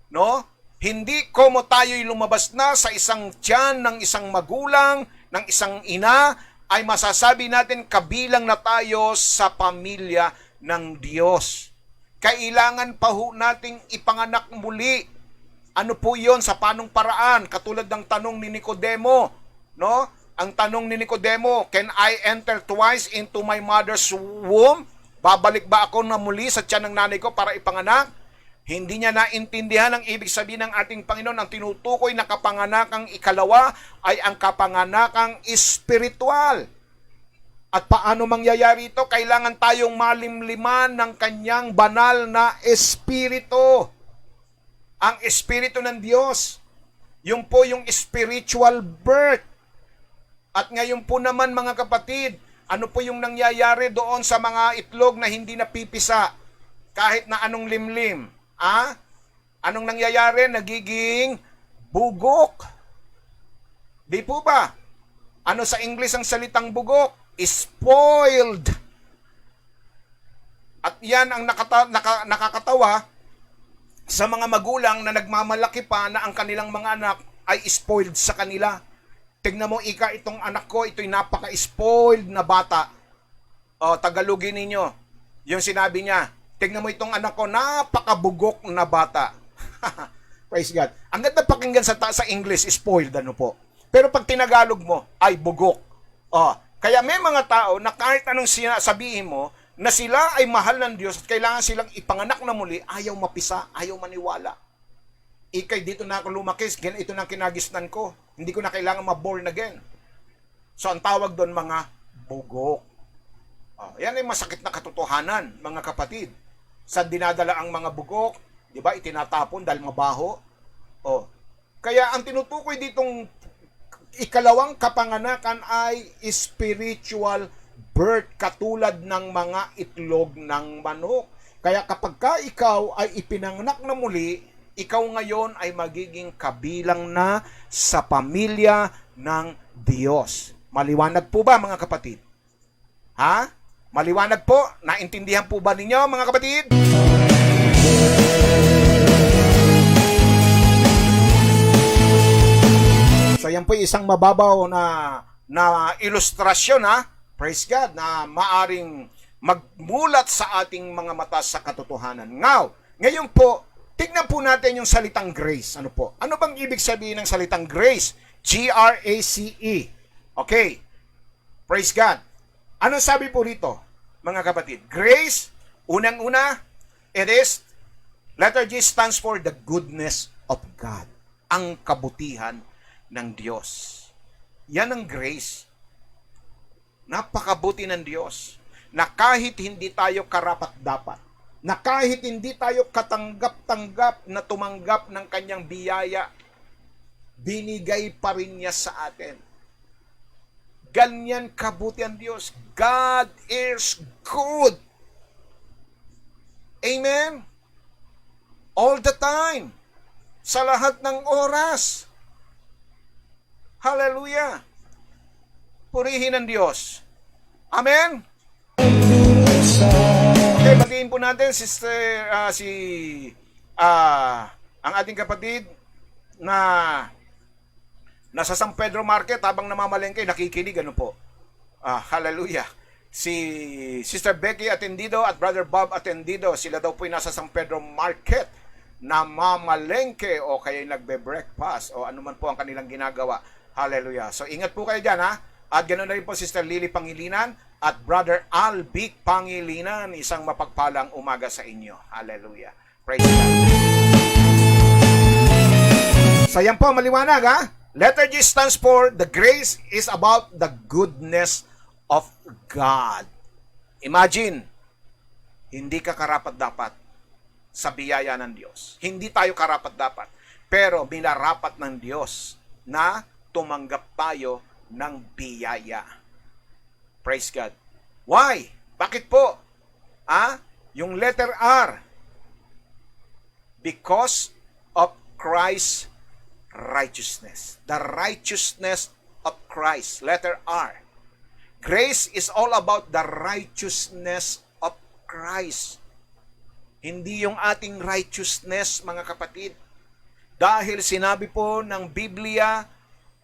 No? Hindi como tayo'y lumabas na sa isang tiyan ng isang magulang, ng isang ina, ay masasabi natin kabilang na tayo sa pamilya ng Diyos. Kailangan pa ho nating ipanganak muli. Ano po yon, sa panong paraan? Katulad ng tanong ni Nicodemo, no? Ang tanong ni Nicodemo, can I enter twice into my mother's womb? Babalik ba ako na muli sa tiyan ng nanay ko para ipanganak? Hindi niya naintindihan ang ibig sabihin ng ating Panginoon. Ang tinutukoy na kapanganakang ikalawa ay ang kapanganakang espiritual. At paano mangyayari ito? Kailangan tayong malimliman ng kanyang banal na espiritu. Ang espiritu ng Diyos. Yung po yung spiritual birth. At ngayon po naman mga kapatid, ano po yung nangyayari doon sa mga itlog na hindi napipisa? Kahit na anong limlim. Anong nangyayari? Nagiging bugok. Di po ba? Ano sa English ang salitang bugok? Spoiled. At yan ang nakakatawa sa mga magulang na nagmamalaki pa na ang kanilang mga anak ay spoiled sa kanila. Tignan mo, itong anak ko, ito'y napaka-spoiled na bata. O, Tagalogin ninyo. Yung sinabi niya, tignan mo itong anak ko, napakabugok na bata. Praise God. Ang ganda pakinggan sa English, spoiled, ano po. Pero pag tinagalog mo, ay bugok. Kaya may mga tao na kahit anong sabihin mo, na sila ay mahal ng Diyos at kailangan silang ipanganak na muli, ayaw mapisa, ayaw maniwala. Ikay, dito na ako lumaki, ito na kinagisnan ko. Hindi ko na kailangan ma-born again. So, ang tawag doon mga bugok. Yan ay masakit na katotohanan, mga kapatid. Sa dinadala ang mga bugok, di ba, itinatapon dahil mabaho. Kaya ang tinutukoy ditong ikalawang kapanganakan ay spiritual birth, katulad ng mga itlog ng manok. Kaya kapag ikaw ay ipinanganak na muli, ikaw ngayon ay magiging kabilang na sa pamilya ng Diyos. Maliwanag po ba mga kapatid? Maliwanag po? Naintindihan po ba ninyo mga kapatid? So yan po isang mababaw na ilustrasyon praise God, na maaring magmulat sa ating mga mata sa katotohanan. Ngayon po, tignan po natin yung salitang grace. Ano po? Ano bang ibig sabihin ng salitang grace? G-R-A-C-E. Okay. Praise God. Ano sabi po rito, mga kapatid? Grace, unang-una, letter G stands for the goodness of God. Ang kabutihan ng Diyos. Yan ang grace. Napakabuti ng Diyos. Na kahit hindi tayo karapat-dapat, na kahit hindi tayo katanggap-tanggap na tumanggap ng kanyang biyaya, binigay pa rin niya sa atin. Ganyan kabuti ang Diyos. God is good. Amen? All the time. Sa lahat ng oras. Hallelujah. Purihin ang Diyos. Amen? Okay, batiin po natin ang ating kapatid na nasa San Pedro Market habang namamalengke, nakikinig, ano po. Hallelujah. Si Sister Becky Atendido at Brother Bob Atendido, sila daw po nasa San Pedro Market, namamalengke o kaya nagbe-breakfast o anuman po ang kanilang ginagawa. Hallelujah. So ingat po kayo dyan At ganoon na rin po Sister Lily Pangilinan at Brother Albic Pangilinan. Isang mapagpalang umaga sa inyo. Hallelujah. Praise God. So yan po, maliwanag Letter G stands for the grace is about the goodness of God. Imagine, hindi ka karapat-dapat sa biyaya ng Diyos. Hindi tayo karapat-dapat. Pero minarapat ng Diyos na tumanggap tayo ng biyaya. Praise God. Why? Bakit po? Yung letter R. Because of Christ's righteousness. The righteousness of Christ. Letter R. Grace is all about the righteousness of Christ. Hindi yung ating righteousness, mga kapatid. Dahil sinabi po ng Biblia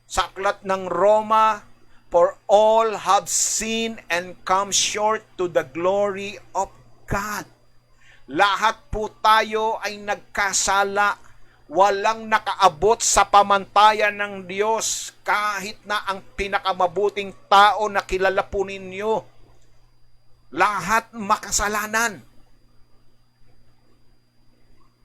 sa aklat ng Roma, for all have sinned and come short to the glory of God. Lahat po tayo ay nagkasala. Walang nakaabot sa pamantayan ng Diyos kahit na ang pinakamabuting tao na kilala po ninyo. Lahat makasalanan.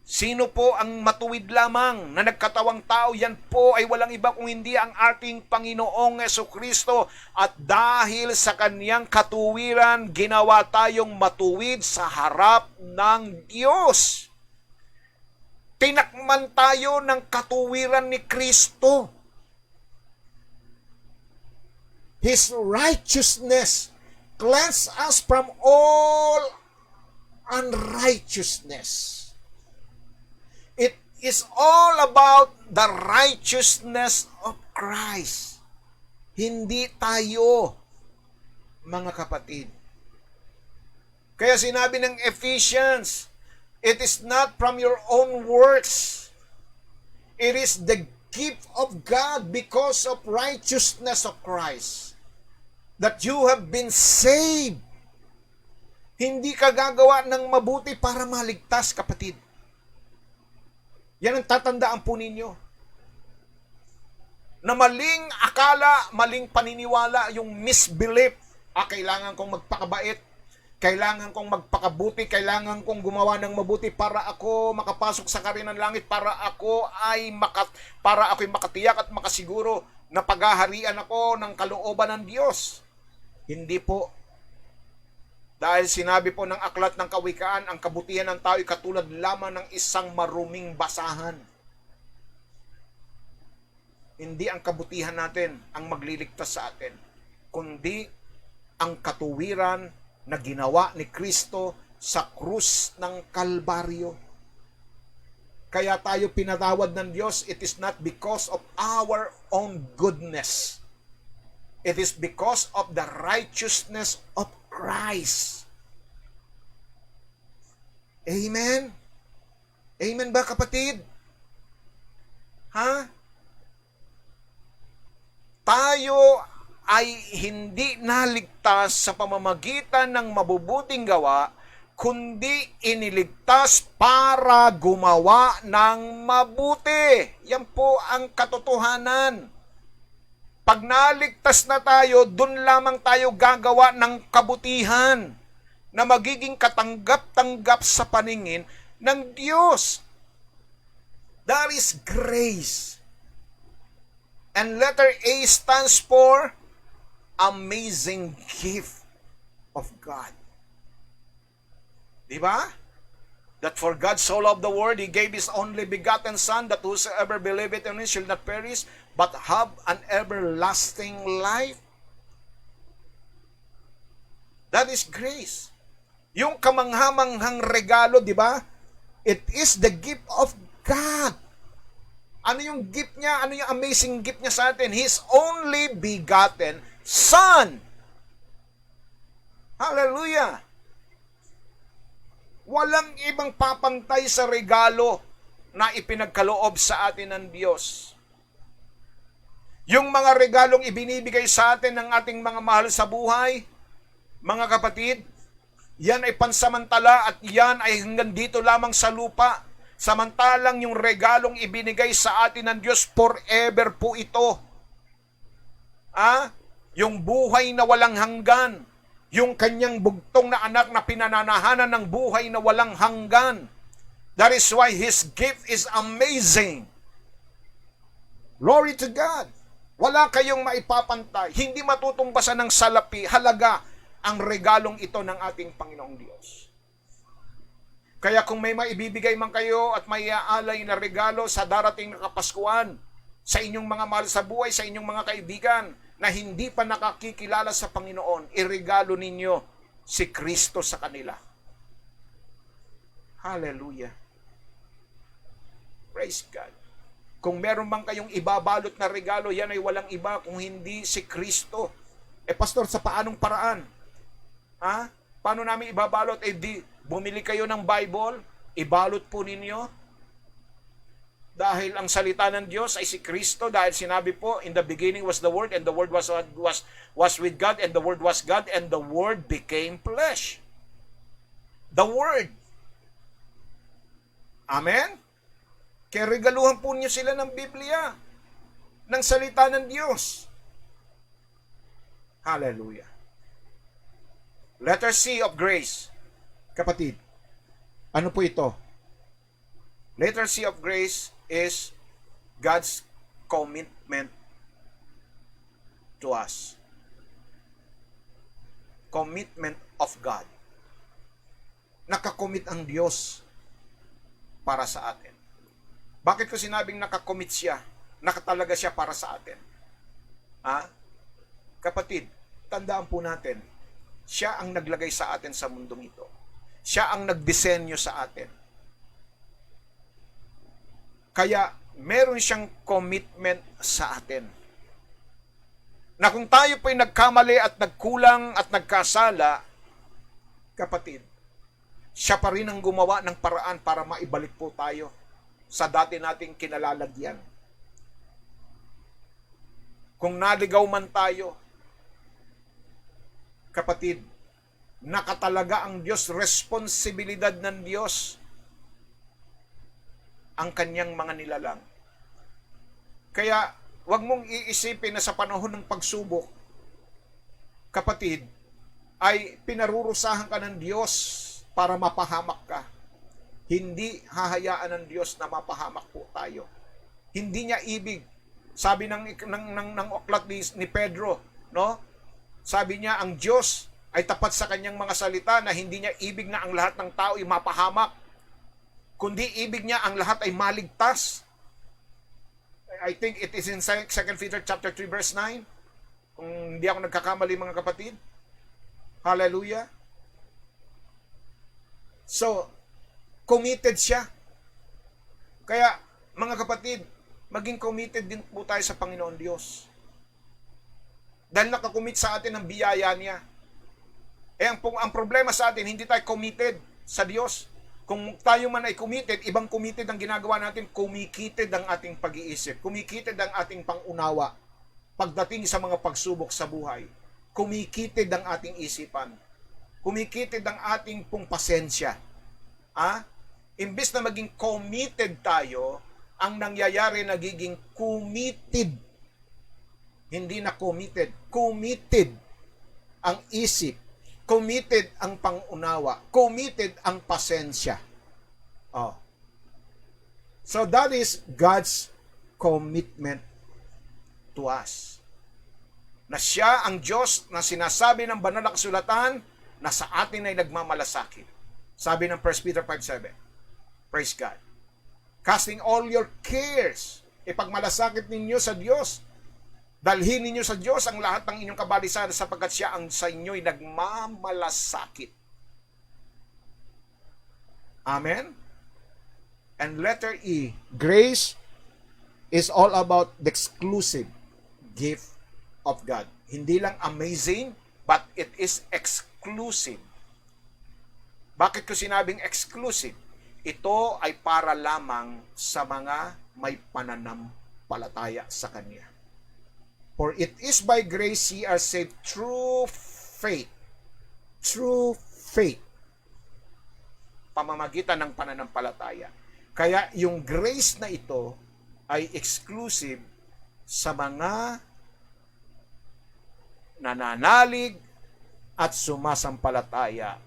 Sino po ang matuwid lamang na nagkatawang tao? Yan po ay walang iba kung hindi ang ating Panginoong Jesucristo. At dahil sa kanyang katuwiran, ginawa tayong matuwid sa harap ng Diyos. Tinakman tayo ng katuwiran ni Kristo. His righteousness cleanse us from all unrighteousness. It is all about the righteousness of Christ. Hindi tayo, mga kapatid. Kaya sinabi ng Ephesians, it is not from your own works. It is the gift of God because of righteousness of Christ that you have been saved. Hindi ka gagawa ng mabuti para maligtas, kapatid. Yan ang tatandaan po ninyo. Na maling akala, maling paniniwala, yung misbelief, kailangan kong magpakabait, kailangan kong magpakabuti, kailangan kong gumawa ng mabuti para ako makapasok sa karinang ng langit, para ako'y makatiyak at makasiguro na paghaharian ako ng kalooban ng Diyos. Hindi po. Dahil sinabi po ng aklat ng Kawikaan, ang kabutihan ng tao ay katulad lamang ng isang maruming basahan. Hindi ang kabutihan natin ang magliligtas sa atin, kundi ang katuwiran na ginawa ni Kristo sa krus ng Kalbaryo. Kaya tayo pinatawad ng Diyos, it is not because of our own goodness. It is because of the righteousness of Christ. Amen? Amen ba, kapatid? Ha? Tayo ay hindi naligtas sa pamamagitan ng mabubuting gawa, kundi iniligtas para gumawa ng mabuti. Yan po ang katotohanan. Pag naligtas na tayo, dun lamang tayo gagawa ng kabutihan na magiging katanggap-tanggap sa paningin ng Diyos. That is grace. And letter A stands for amazing gift of God. Diba? That for God so loved the world, He gave His only begotten Son, that whosoever believeth in Him shall not perish, but have an everlasting life. That is grace. Yung kamanghamanghang regalo, di ba? It is the gift of God. Ano yung gift niya? Ano yung amazing gift niya sa atin? His only begotten Son. Hallelujah! Walang ibang papantay sa regalo na ipinagkaloob sa atin ng Diyos. Yung mga regalong ibinibigay sa atin ng ating mga mahal sa buhay, mga kapatid, yan ay pansamantala at yan ay hanggang dito lamang sa lupa. Samantalang yung regalong ibinigay sa atin ng Diyos, forever po ito. Yung buhay na walang hanggan, yung kanyang bugtong na anak na pinananahanan ng buhay na walang hanggan. That is why His gift is amazing. Glory to God. Wala kayong maipapantay. Hindi matutumbasan ng salapi, halaga ang regalong ito ng ating Panginoong Diyos. Kaya kung may maibibigay man kayo at may aalay na regalo sa darating na Kapaskuhan, sa inyong mga mahal sa buhay, sa inyong mga kaibigan, na hindi pa nakakikilala sa Panginoon, iregalo ninyo si Kristo sa kanila. Hallelujah. Praise God. Kung meron man kayong ibabalot na regalo, yan ay walang iba kung hindi si Kristo. Pastor, sa paanong paraan? Paano namin ibabalot? Bumili kayo ng Bible, ibalot po ninyo. Dahil ang salita ng Diyos ay si Kristo, dahil sinabi po, in the beginning was the Word, and the Word was with God, and the Word was God, and the Word became flesh. The Word. Amen? Kaya regaluhan po niyo sila ng Biblia, ng salita ng Diyos. Hallelujah. Letter C of grace. Kapatid, ano po ito? Letter C of grace is God's commitment to us. Commitment of God. Nakakommit ang Diyos para sa atin. Bakit ko sinabing nakakommit siya? Nakatalaga siya para sa atin. Kapatid, tandaan po natin, siya ang naglagay sa atin sa mundong ito. Siya ang nagdisenyo sa atin. Kaya, meron siyang commitment sa atin. Na kung tayo po'y nagkamali at nagkulang at nagkasala, kapatid, siya pa rin ang gumawa ng paraan para maibalik po tayo sa dati nating kinalalagyan. Kung naligaw man tayo, kapatid, nakatalaga ang Diyos, responsibilidad ng Diyos ang kanyang mga nilalang. Kaya, huwag mong iisipin na sa panahon ng pagsubok, kapatid, ay pinarurusahan ka ng Diyos para mapahamak ka. Hindi hahayaan ng Diyos na mapahamak po tayo. Hindi niya ibig. Sabi ng aklat ni Pedro, no? Sabi niya, ang Diyos ay tapat sa kanyang mga salita na hindi niya ibig na ang lahat ng tao ay mapahamak, kundi ibig niya ang lahat ay maligtas. I think it is in 2 Peter chapter 3 verse 9. Kung hindi ako nagkakamali, mga kapatid. Hallelujah. So, committed siya. Kaya, mga kapatid, maging committed din po tayo sa Panginoon Diyos. Dahil nakakommit sa atin ang biyaya niya. Ang problema sa atin, hindi tayo committed sa Diyos. Kung tayo man ay committed, ibang committed ang ginagawa natin, kumikitid ang ating pag-iisip, kumikitid ang ating pangunawa pagdating sa mga pagsubok sa buhay. Kumikitid ang ating isipan. Kumikitid ang ating pong pasensya. Imbes na maging committed tayo, ang nangyayari nagiging committed. Hindi na committed. Committed ang isip. Committed ang pangunawa. Committed ang pasensya. So that is God's commitment to us. Na siya ang Diyos na sinasabi ng banal na kasulatan na sa atin ay nagmamalasakit. Sabi ng 1 Peter 5:7. Praise God. Casting all your cares. Ipagmalasakit ninyo sa Diyos. Dalhin ninyo sa Diyos ang lahat ng inyong kabalisan sapagkat siya ang sa inyo'y nagmamalasakit. Amen? And letter E, grace is all about the exclusive gift of God. Hindi lang amazing, but it is exclusive. Bakit ko sinabing exclusive? Ito ay para lamang sa mga may pananampalataya sa Kanya. For it is by grace ye are saved through faith. Through faith. Pamamagitan ng pananampalataya. Kaya yung grace na ito ay exclusive sa mga nananalig at sumasampalataya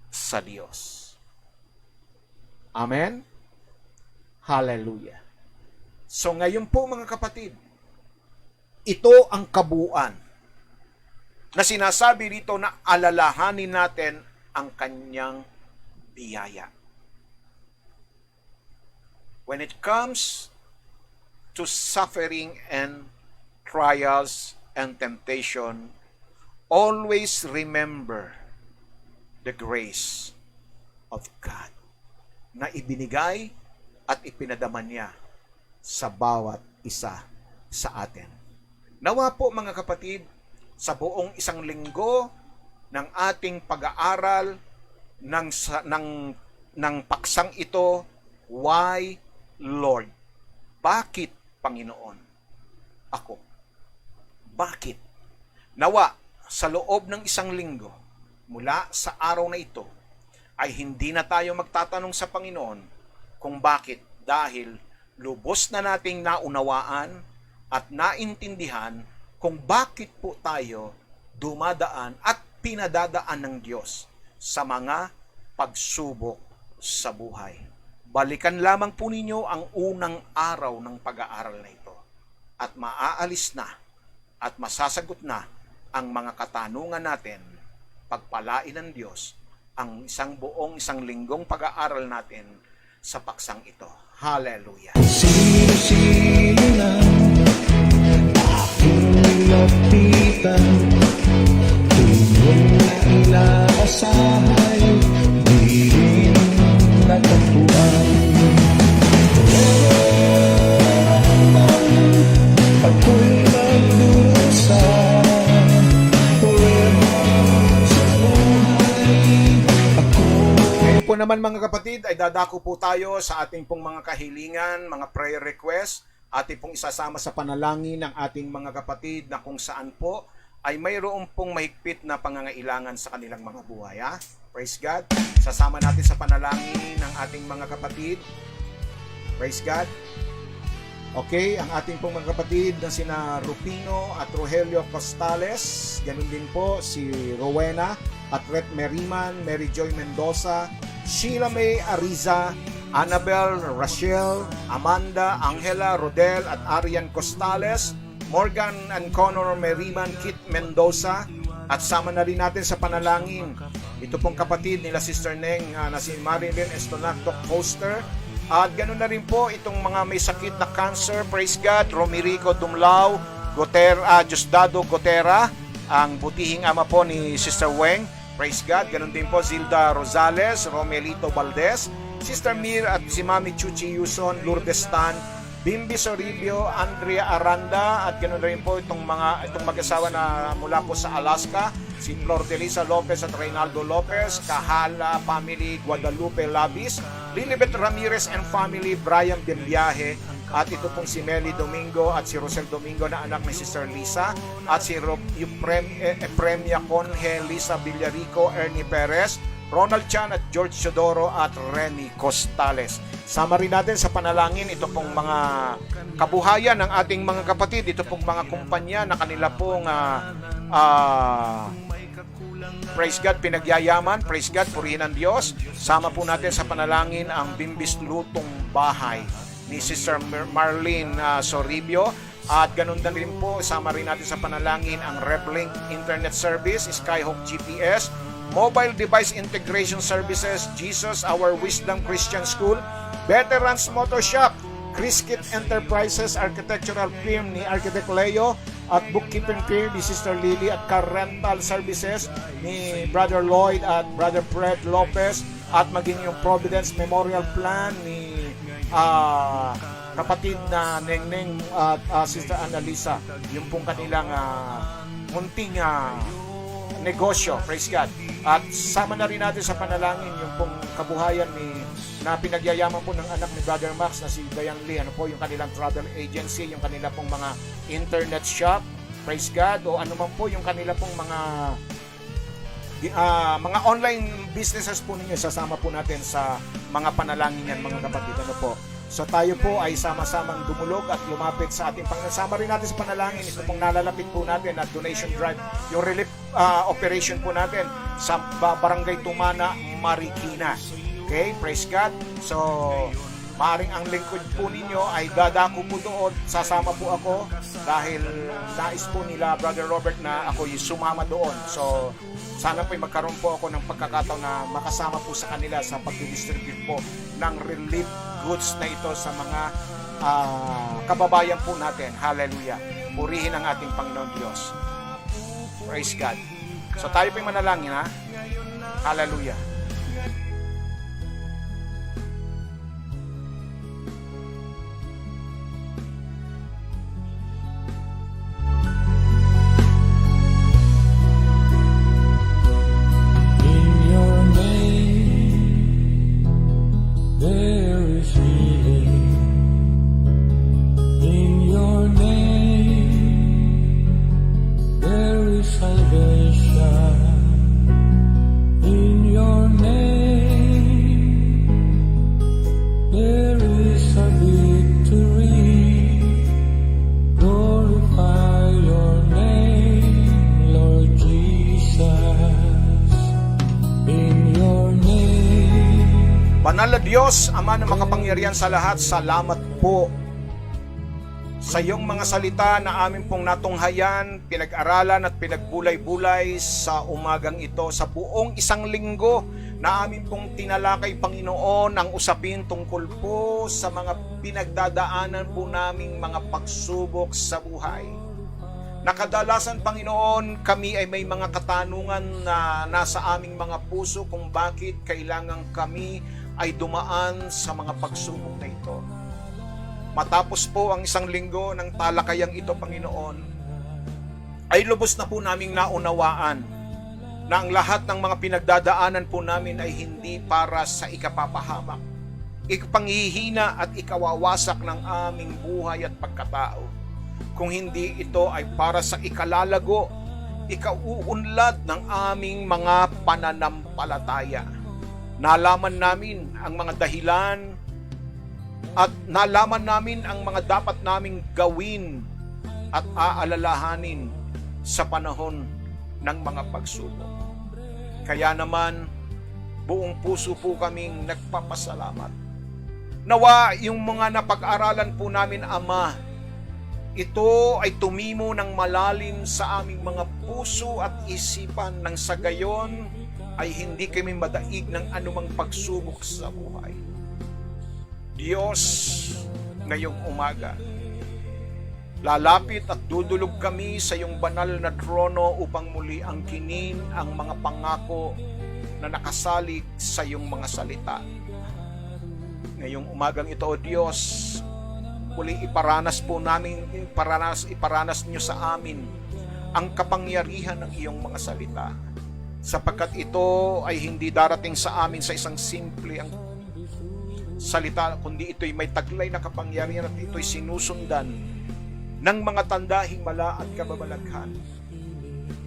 sa Diyos. Amen? Hallelujah. So ngayon po, mga kapatid, ito ang kabuuan na sinasabi dito na alalahanin natin ang kanyang biyaya. When it comes to suffering and trials and temptation, always remember the grace of God na ibinigay at ipinadama niya sa bawat isa sa atin. Nawa po, mga kapatid, sa buong isang linggo ng ating pag-aaral ng paksang ito, why Lord? Bakit, Panginoon? Ako. Bakit? Nawa, sa loob ng isang linggo, mula sa araw na ito, ay hindi na tayo magtatanong sa Panginoon kung bakit, dahil lubos na nating naunawaan at naintindihan kung bakit po tayo dumadaan at pinadadaan ng Diyos sa mga pagsubok sa buhay. balikan lamang po ninyo ang unang araw ng pag-aaral na ito at maaalis na at masasagot na ang mga katanungan natin. Pagpalain ng Diyos ang isang linggong pag-aaral natin sa paksang ito. Hallelujah! Sino-sino lang aking nilapitan, tuwing inaasahay, di rin natagpuan. Ako'y magdurusa forever sa buhay. Ngayon po naman mga kapatid ay dadako po tayo sa ating pong mga kahilingan, mga prayer request, ating pong isasama sa panalangin ng ating mga kapatid na kung saan po ay mayroon pong mahigpit na pangangailangan sa kanilang mga buhay. Ha? Praise God. Sasama natin sa panalangin ng ating mga kapatid. Praise God. Okay, ang ating pong mga kapatid na sina Rufino at Rogelio Costales, ganun din po si Rowena at Ret Meriman, Mary Joy Mendoza, Sheila May Ariza, Annabel, Rachel, Amanda, Angela, Rodel at Arian Costales, Morgan and Connor Meriman, Kit Mendoza, at sama na rin natin sa panalangin ito pong kapatid nila Sister Neng na si Marilyn Estonacto Foster. At ganoon na rin po itong mga may sakit na cancer, praise God, Romerico Dumlao, Diosdado Gotera, ang butihing ama po ni Sister Weng, praise God. Ganoon din po Zilda Rosales, Romelito Valdez, Sister Mir at si Mami Chuchi Yuson, Lourdes Tan, Bimbi Soribio, Andrea Aranda, at ganoon rin po itong mag-asawa na mula po sa Alaska, si Flor Delisa Lopez at Reynaldo Lopez, Kahala Family, Guadalupe Labis, Lilibet Ramirez and Family, Brian Bienviaje, at ito pong si Meli Domingo at si Rosel Domingo na anak ni Sister Lisa, at si Epremia Conje, Lisa Villarico, Ernie Perez, Ronald Chan at George Chodoro at Remy Costales. Sama rin natin sa panalangin ito pong mga kabuhayan ng ating mga kapatid, ito pong mga kumpanya na kanila pong praise God, pinagyayaman, praise God, purihin ang Diyos. Sama po natin sa panalangin ang Bimbis Lutong Bahay ni Sister Marlene Soribio. At ganun din rin po, sama rin natin sa panalangin ang Replink Internet Service, Skyhook GPS, Mobile Device Integration Services, Jesus Our Wisdom Christian School, Veterans Motor Shop, Criskit Enterprises, Architectural Firm ni Architect Leo, at Bookkeeping Firm ni Sister Lily, at Car Rental Services ni Brother Lloyd at Brother Fred Lopez, at maging yung Providence Memorial Plan ni kapatid na Nengneng at Sister Annalisa, yung pong kanilang munting negosyo, praise God. At sama na rin natin sa panalangin yung pong kabuhayan na pinagyayaman po ng anak ni Brother Max na si Dayang Lee, ano po yung kanilang travel agency, yung kanila pong mga internet shop, praise God, o ano man po yung kanila pong mga online businesses po ninyo, sasama po natin sa mga panalangin yan mga kapatid, ano po. So tayo po ay sama-samang dumulog at lumapit sa ating Panginoon. Sama rin natin sa panalangin, ito pong nalalapit po natin at donation drive, yung relief operation po natin sa Barangay Tumana, Marikina. Okay, praise God. So, maaring ang lingkod po ninyo ay dadako po doon, sasama po ako dahil nais po nila Brother Robert na ako yung sumama doon. So, sana po magkaroon po ako ng pagkakataon na makasama po sa kanila sa pag-distribute po ng relief goods na ito sa mga kababayan po natin. Hallelujah. Purihin ang ating Panginoon Diyos. Praise God. So tayo po yung manalangin, ha? Hallelujah. Banal na Diyos, Ama na makapangyarihan sa lahat, salamat po sa iyong mga salita na amin pong natunghayan, pinag-aralan at pinagbulay-bulay sa umagang ito, sa buong isang linggo na amin pong tinalakay, Panginoon, ang usapin tungkol po sa mga pinagdadaanan po naming mga pagsubok sa buhay. Nakadalasan, Panginoon, kami ay may mga katanungan na nasa aming mga puso kung bakit kailangan kami ay dumaan sa mga pagsubok na ito. Matapos po ang isang linggo ng talakayang ito, Panginoon, ay lubos na po naming naunawaan na ang lahat ng mga pinagdadaanan po namin ay hindi para sa ikapapahamak, ikapanghihina at ikawawasak ng aming buhay at pagkatao. Kung hindi ito ay para sa ikalalago, ikauunlad ng aming mga pananampalataya. Nalaman namin ang mga dahilan at nalaman namin ang mga dapat naming gawin at aalalahanin sa panahon ng mga pagsubok. Kaya naman, buong puso po kaming nagpapasalamat. Nawa yung mga napag-aralan po namin, Ama, ito ay tumimo ng malalim sa aming mga puso at isipan nang sa gayon ay hindi kami madaig ng anumang pagsubok sa buhay. Diyos, ngayong umaga, lalapit at dudulog kami sa iyong banal na trono upang muli angkinin ang mga pangako na nakasalig sa iyong mga salita. Ngayong umagang ito, O Diyos, muli iparanas niyo sa amin ang kapangyarihan ng iyong mga salita, sapagkat ito ay hindi darating sa amin sa isang simple ang salita, kundi ito'y may taglay na kapangyarihan at ito'y sinusundan ng mga tanda, himala at kababalaghan.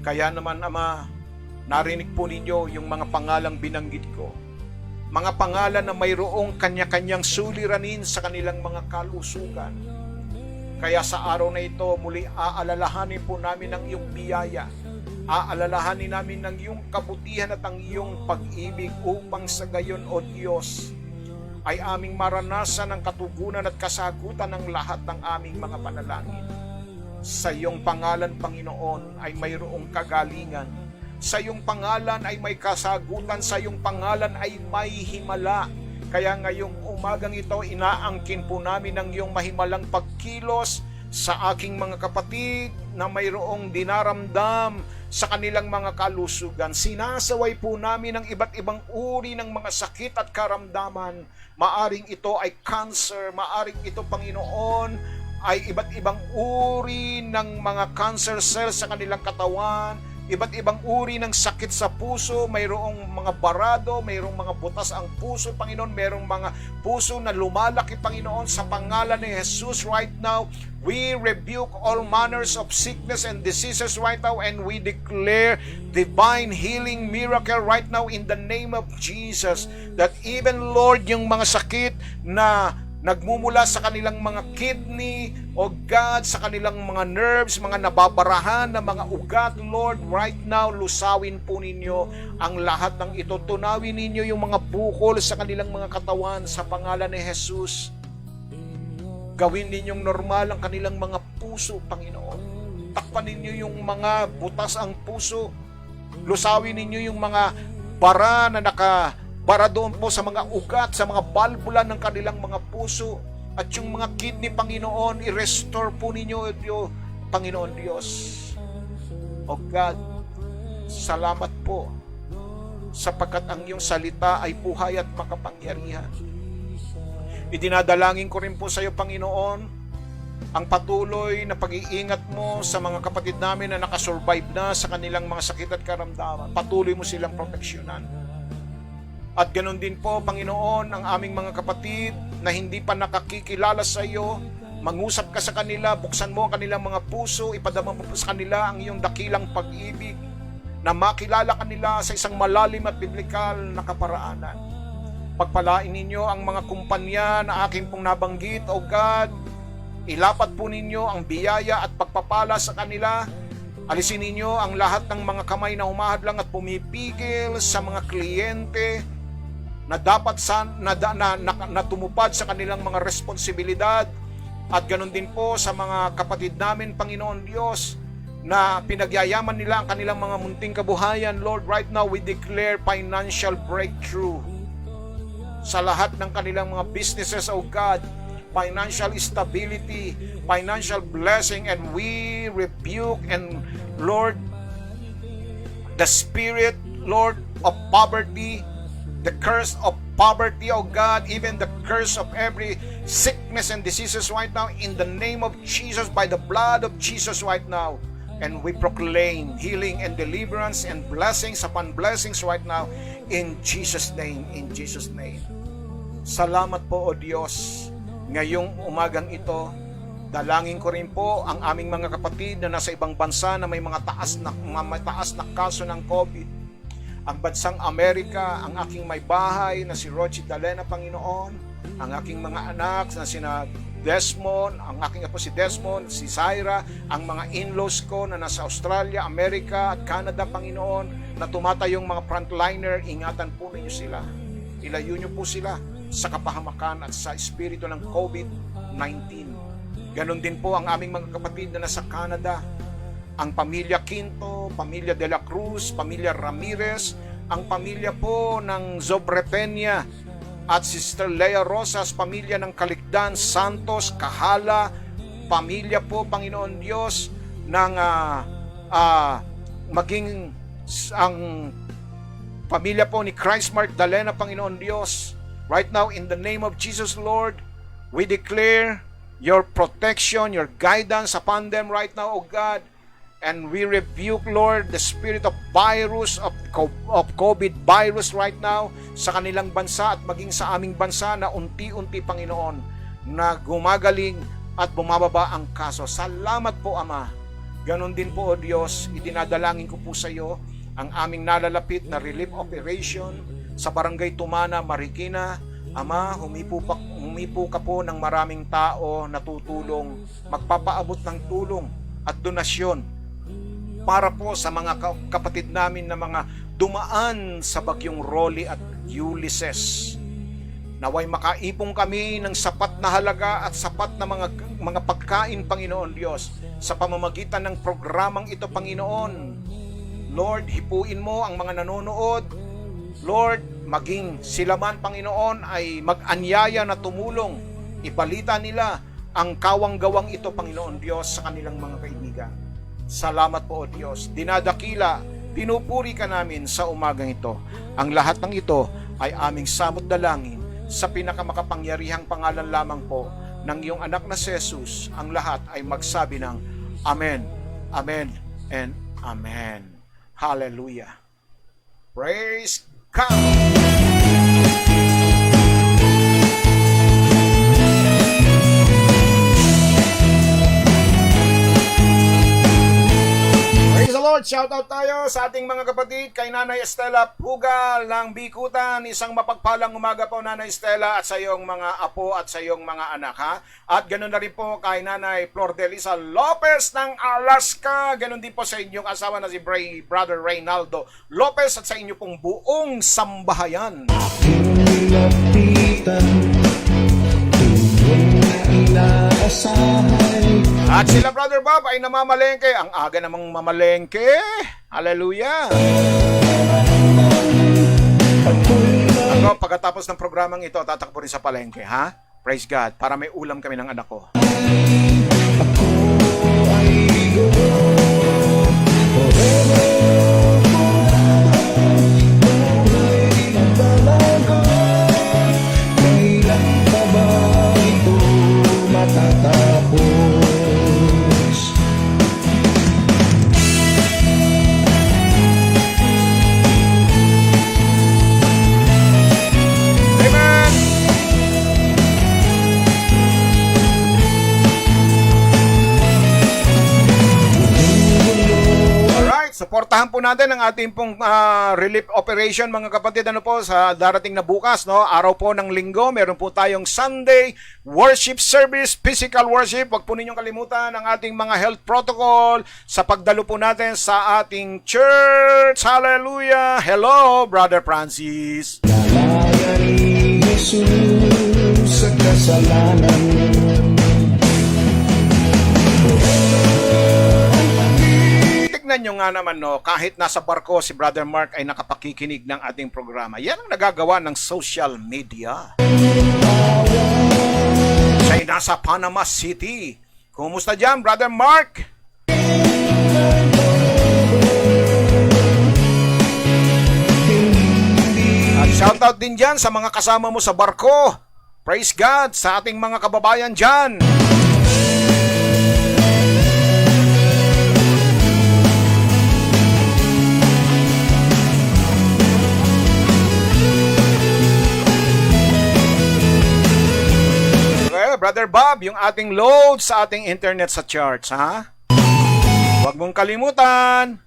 Kaya naman, Ama, narinig po ninyo yung mga pangalang binanggit ko, mga pangalan na mayroong kanya-kanyang suliranin sa kanilang mga kalusugan. Kaya sa araw na ito, muli aalalahanin po namin ang iyong biyaya, aalalahanin namin ang iyong kabutihan at ang iyong pag-ibig upang sa gayon, O Diyos, ay aming maranasan ang katugunan at kasagutan ng lahat ng aming mga panalangin. Sa iyong pangalan, Panginoon, ay mayroong kagalingan. Sa iyong pangalan ay may kasagutan. Sa iyong pangalan ay may himala. Kaya ngayong umagang ito, inaangkin po namin ang iyong mahimalang pagkilos sa aking mga kapatid na mayroong dinaramdam sa kanilang mga kalusugan. Sinasaway po namin ang iba't ibang uri ng mga sakit at karamdaman. Maaring ito ay cancer, maaring ito, Panginoon, ay iba't ibang uri ng mga cancer cells sa kanilang katawan, iba't ibang uri ng sakit sa puso, mayroong mga barado, mayroong mga butas ang puso, Panginoon, mayroong mga puso na lumalaki, Panginoon, sa pangalan ni Jesus right now. We rebuke all manners of sickness and diseases right now, and we declare divine healing miracle right now in the name of Jesus. That even, Lord, yung mga sakit na nagmumula sa kanilang mga kidney, O God, sa kanilang mga nerves, mga nababarahan na mga ugat, Lord, right now, lusawin po ninyo ang lahat ng ito. Tunawin ninyo yung mga bukol sa kanilang mga katawan sa pangalan ni Jesus. Gawin ninyong normal ang kanilang mga puso, Panginoon. Takpan ninyo yung mga butas ang puso. Lusawin ninyo yung mga bara na nakabara doon po sa mga ugat, sa mga balbula ng kanilang mga puso. At yung mga kidney, Panginoon, i-restore po ninyo, Panginoon Diyos. O God, salamat po sapagkat ang iyong salita ay buhay at makapangyarihan. Idinadalangin ko rin po sa iyo, Panginoon, ang patuloy na pag-iingat mo sa mga kapatid namin na nakasurvive na sa kanilang mga sakit at karamdaman. Patuloy mo silang proteksyonan. At ganoon din po, Panginoon, ang aming mga kapatid na hindi pa nakakikilala sa iyo, mangusap ka sa kanila, buksan mo ang kanilang mga puso, ipadama mo sa kanila ang iyong dakilang pag-ibig, na makilala kanila sa isang malalim at biblikal na kaparaanan. Pagpalain ninyo ang mga kumpanya na aking pong nabanggit, O God. Ilapat po ninyo ang biyaya at pagpapala sa kanila. Alisin ninyo ang lahat ng mga kamay na humahadlang at pumipigil sa mga kliyente na dapat na tumupad sa kanilang mga responsibilidad, at ganun din po sa mga kapatid namin, Panginoon Diyos, na pinagyayaman nila ang kanilang mga munting kabuhayan. Lord, right now we declare financial breakthrough sa lahat ng kanilang mga businesses, oh God, financial stability, financial blessing, and we rebuke and Lord, the spirit, Lord, of poverty, the curse of poverty, oh God, even the curse of every sickness and diseases right now, in the name of Jesus, by the blood of Jesus right now. And we proclaim healing and deliverance and blessings upon blessings right now, in Jesus' name, in Jesus' name. Salamat po, O Diyos, ngayong umagang ito. Dalangin ko rin po ang aming mga kapatid na nasa ibang bansa na may mga mataas na kaso ng COVID. Ang bansang Amerika, ang aking may bahay na si Rochi Dalena, Panginoon, ang aking mga anak na sina Desmond, ang aking apo si Desmond, si Zaira, ang mga in-laws ko na nasa Australia, Amerika at Canada, Panginoon, na tumatayong mga frontliner, ingatan po ninyo sila. Ilayo niyo po sila sa kapahamakan at sa espiritu ng COVID-19. Ganon din po ang aming mga kapatid na nasa Canada, ang pamilya Quinto, pamilya De La Cruz, pamilya Ramirez, ang pamilya po ng Zobrepeña at Sister Lea Rosas, pamilya ng Kalikdan, Santos, Kahala, pamilya po, Panginoon Diyos, ng maging ang pamilya po ni Christ Mark Dalena, Panginoon Diyos. Right now, in the name of Jesus, Lord, we declare your protection, your guidance upon them right now, O God. And we rebuke, Lord, the spirit of virus, of COVID virus right now sa kanilang bansa at maging sa aming bansa na unti-unti, Panginoon, na gumagaling at bumababa ang kaso. Salamat po, Ama. Ganon din po, O Diyos, idinadalangin ko po sa iyo ang aming nalalapit na relief operation sa Barangay Tumana, Marikina. Ama, humipo ka po ng maraming tao na tutulong, magpapaabot ng tulong at donasyon para po sa mga kapatid namin na mga dumaan sa bagyong Rolly at Ulysses. Naway makaipong kami ng sapat na halaga at sapat na mga pagkain, Panginoon Diyos, sa pamamagitan ng programang ito, Panginoon. Lord, hipuin mo ang mga nanonood. Lord, maging sila man, Panginoon, ay mag-anyaya na tumulong. Ibalita nila ang kawang-gawang ito, Panginoon Diyos, sa kanilang mga kaibigan. Salamat po, O Diyos. Dinadakila, pinupuri ka namin sa umagang ito. Ang lahat ng ito ay aming samot dalangin sa pinakamakapangyarihang pangalan lamang po ng iyong anak na si Jesus. Ang lahat ay magsabi ng Amen, Amen, and Amen. Hallelujah. Praise God. Lord, shout out tayo sa ating mga kapatid, kay Nanay Estela Pugal ng Bikutan. Isang mapagpalang umaga po, Nanay Estela, at sa iyong mga apo at sa iyong mga anak, ha? At ganoon na rin po kay Nanay Flor de Lisa Lopez ng Alaska. Ganoon din po sa inyong asawa na si Brother Reynaldo Lopez at sa inyo pong buong sambahayan. Nilapitan, tulong na inaasahan. At sila Brother Bob ay namamalengke. Ang aga namang mamalengke. Hallelujah. Ako, pagkatapos ng programang ito, tatakbo rin sa palengke, ha? Praise God. Para may ulam kami ng anak ko. Ako ay ligo, forever. Buhay na talaga, kailan pa ba ito matatapos? Suportahan po natin ang ating pong relief operation, mga kapatid, ano po, sa darating na bukas, no? Araw po ng linggo, meron po tayong Sunday worship service, physical worship. Huwag po ninyong kalimutan ang ating mga health protocol sa pagdalo po natin sa ating church. Hallelujah! Hello, Brother Francis. bayan ni Jesus sa kasalanan. Tignan nyo nga naman, no, kahit nasa barko si Brother Mark ay nakapakikinig ng ating programa. Yan ang nagagawa ng social media. Siya'y nasa Panama City. Kumusta dyan, Brother Mark? At shoutout din dyan sa mga kasama mo sa barko. Praise God sa ating mga kababayan dyan. Okay, Brother Bob, yung ating load sa ating internet sa charts, ha? Huwag mong kalimutan.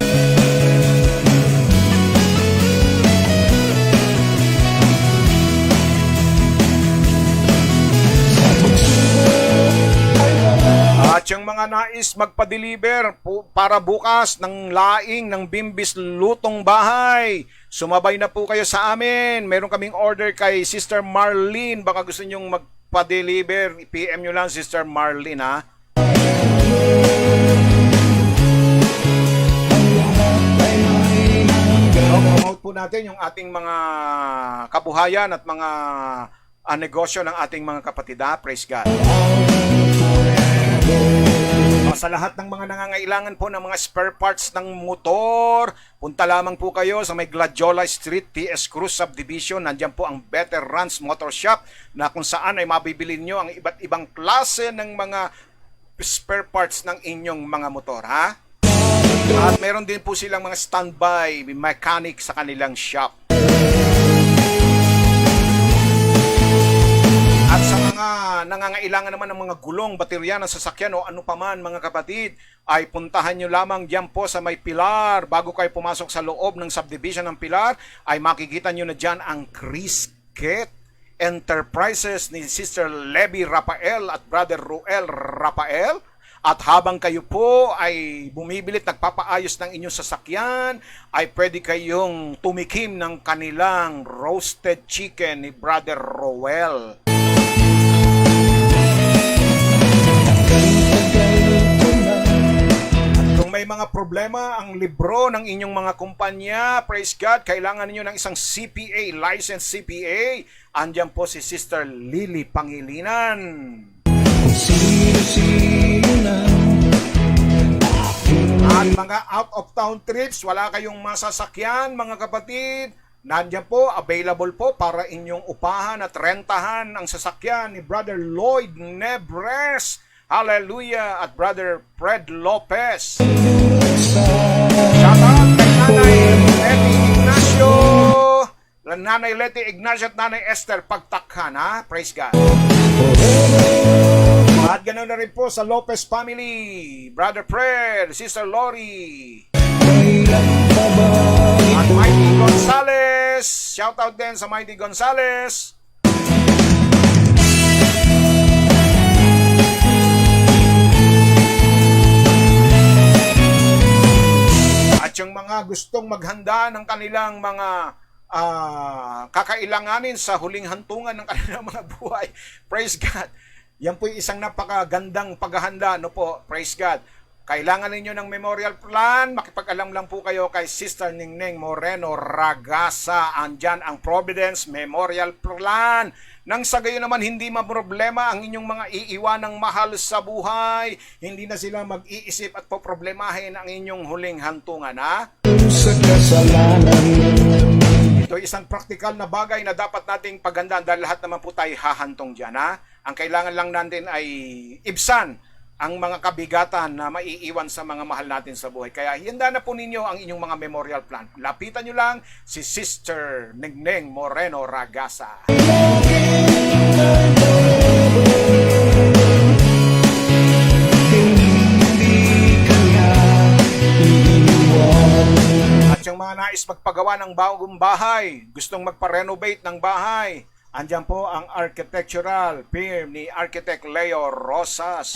At yung mga nais magpa-deliver para bukas ng laing ng Bimbis Lutong Bahay, sumabay na po kayo sa amin. Meron kaming order kay Sister Marlene. Baka gusto nyong magpa-deliver. PM nyo lang, Sister Marlene, ha? Promote po natin yung ating mga kabuhayan at mga negosyo ng ating mga kapatid, ha? Praise God. Sa lahat ng mga nangangailangan po ng mga spare parts ng motor, punta lamang po kayo sa may Gladiola Street, T.S. Cruz Subdivision. Nandiyan po ang Veterans Motor Shop na kung saan ay mabibili nyo ang iba't ibang klase ng mga spare parts ng inyong mga motor, ha? At meron din po silang mga standby mechanic sa kanilang shop. At sa mga nangangailangan naman ng mga gulong, baterya ng sasakyan o ano paman, mga kapatid, ay puntahan nyo lamang dyan po sa may Pilar. Bago kayo pumasok sa loob ng subdivision ng Pilar, ay makikita nyo na dyan ang Crisket Enterprises ni Sister Levy Rafael at Brother Ruel Rafael. At habang kayo po ay bumibilit, nagpapaayos ng inyong sasakyan, ay pwede kayong tumikim ng kanilang roasted chicken ni Brother Roel. Kung may mga problema ang libro ng inyong mga kumpanya, praise God, kailangan niyo ng isang CPA, licensed CPA, andyan po si Sister Lily Pangilinan. At mga out of town trips, wala kayong masasakyan, mga kapatid, nandiyan po, available po para inyong upahan at rentahan ang sasakyan ni Brother Lloyd Nebres. Hallelujah! At Brother Fred Lopez. Shoutout kay Nanay Leti Ignacio, Nanay Leti Ignacio at Nanay Esther Pagtakhan, ha? Praise God. At ganoon na rin po sa Lopez family, Brother Fred, Sister Lori, at Mighty Gonzales. Shoutout din sa Mighty Gonzales. At yung mga gustong maghanda ng kanilang mga kakailanganin sa huling hantungan ng kanilang mga buhay, praise God. Yan po yung isang napakagandang paghahanda, no po, praise God. Kailangan ninyo ng memorial plan, makipag-alam lang po kayo kay Sister Ningneng Moreno Ragasa. Andyan ang Providence Memorial Plan. Nang sa gayon naman, hindi maproblema ang inyong mga iiwanang mahal sa buhay. Hindi na sila mag-iisip at poproblemahin ang inyong huling hantungan, ha? Sa kasalanan. Ito isang praktikal na bagay na dapat nating pagandaan dahil lahat naman po tayo hahantong dyan, ha? Ang kailangan lang natin ay ibsan ang mga kabigatan na maiiwan sa mga mahal natin sa buhay. Kaya handa na po ninyo ang inyong mga memorial plan. Lapitan nyo lang si Sister Ningneng Moreno Ragasa. At yung mga nais magpagawa ng bagong bahay, gustong magpa-renovate ng bahay, andyan po ang architectural firm ni Architect Leo Rosas.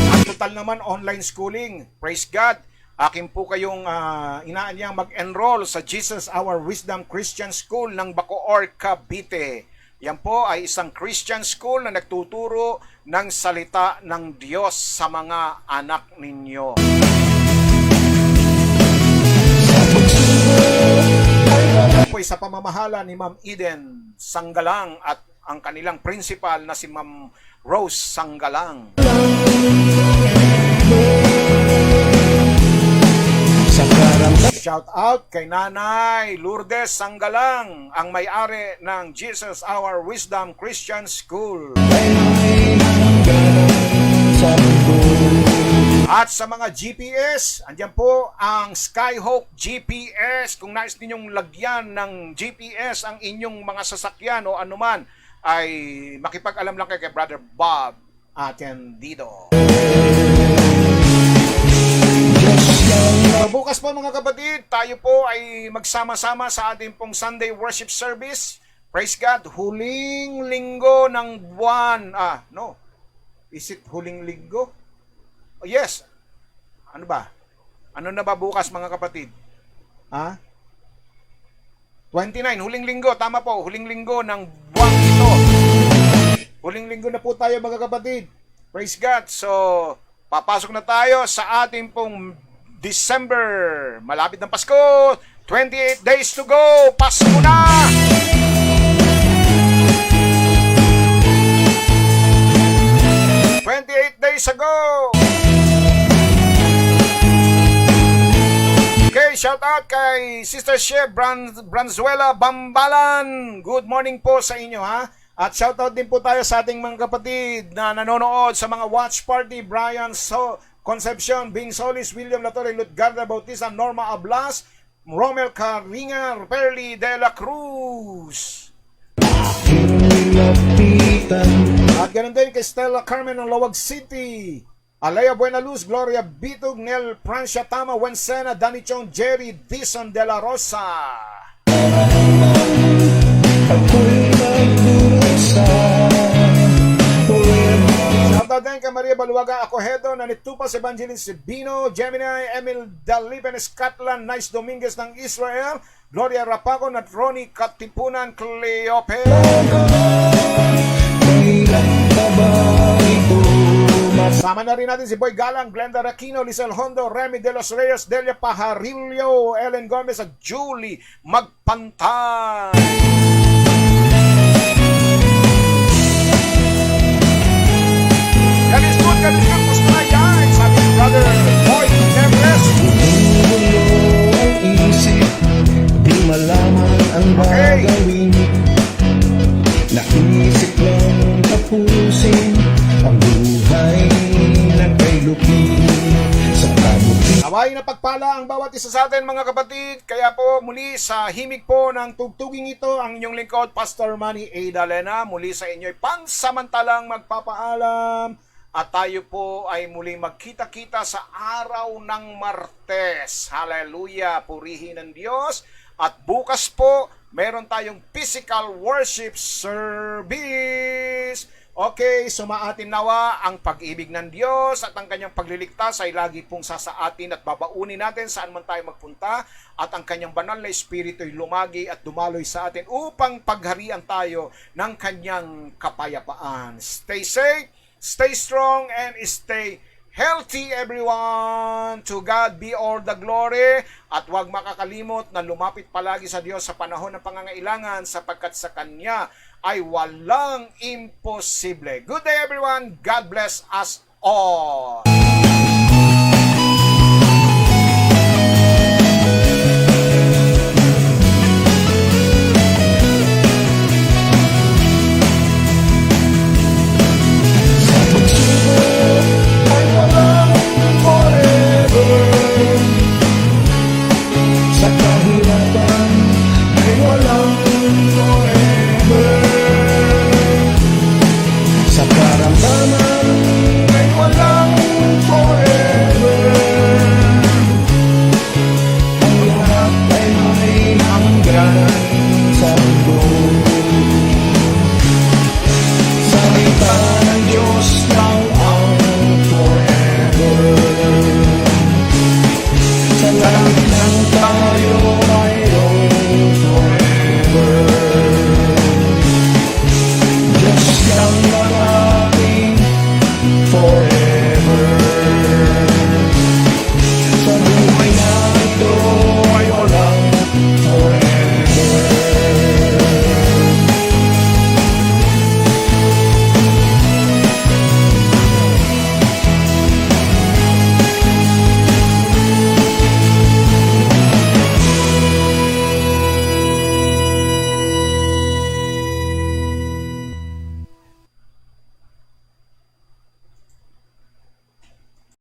At total naman online schooling, praise God, akin po kayong inaanyang mag-enroll sa Jesus Our Wisdom Christian School ng Bacoor, Cavite. Yan po ay isang Christian school na nagtuturo ng salita ng Diyos sa mga anak ninyo. Po sa pamamahala ni Ma'am Eden Sanggalang at ang kanilang principal na si Ma'am Rose Sanggalang. Shout out kay Nanay Lourdes Sanggalang, ang may-ari ng Jesus Our Wisdom Christian School. At sa mga GPS, andyan po ang Skyhook GPS. Kung nais ninyong lagyan ng GPS ang inyong mga sasakyan o anuman, ay makipag-alam lang kay Brother Bob Atendido. So, bukas po mga kapatid, tayo po ay magsama-sama sa ating pong Sunday Worship Service. Praise God, huling linggo ng buwan. Is it huling linggo? Oh, yes. Ano ba? Ano na ba bukas mga kapatid? 29, huling linggo. Tama po, huling linggo ng buwan ito. Huling linggo na po tayo mga kapatid. Praise God. So, papasok na tayo sa ating pong December. Malapit ng Pasko. 28 days to go. Pasko na! Days ago. Okay, shout out kay Sister Chef Branzuela Bambalan. Good morning po sa inyo ha. At shout out din po tayo sa ating mga kapatid na nanonood sa mga watch party. Brian Concepcion, Bing Solis, William Latorre, Lutgarda Bautista, Norma Ablas, Romel Caringa, Perly de la Cruz. At ganun din kay Stella Carmen ng Lawag City, Alea Buenaluz, Gloria Bitug, Nel Francia Tama, Wensena, Danny Chong, Jerry Dison de la Rosa. Shoutout din kay Maria Baluaga Acohedo, Nanitupas Evangelist Bino, Gemini, Emil Dalipen, Scotland, Nice Dominguez ng Israel, Gloria Rapaco at Ronnie Katipunan Cleope. Sama na rin natin si Boy Galang, Glenda Aquino, Lizelle Hondo, Remy De Los Reyes, Delia Pajarillo, Ellen Gomez at Julie Magpantay. Kalis good, gusto na yan, sabi ni Brother Boy Neves. Di malaman ang gagawin. Naisip lang tapusin ang buhay na kay Lupi sa kabuti. Naway na pagpala ang bawat isa sa atin mga kapatid. Kaya po muli sa himig po ng tugtuging ito, ang inyong lingkod Pastor Manny A. Dalena muli sa inyo'y pansamantalang magpapaalam. At tayo po ay muli magkita-kita sa araw ng Martes. Hallelujah! Purihin ng Diyos. At bukas po, meron tayong physical worship service. Okay, sumaatin nawa ang pag-ibig ng Diyos at ang kanyang pagliligtas ay lagi pong sasaatin at babaunin natin saan man tayo magpunta. At ang kanyang banal na espiritu ay lumagi at dumaloy sa atin upang pagharian tayo ng kanyang kapayapaan. Stay safe, stay strong, and stay healthy everyone. To God be all the glory. At huwag makakalimot na lumapit palagi sa Diyos sa panahon ng pangangailangan sapagkat sa Kanya ay walang imposible. Good day everyone. God bless us all.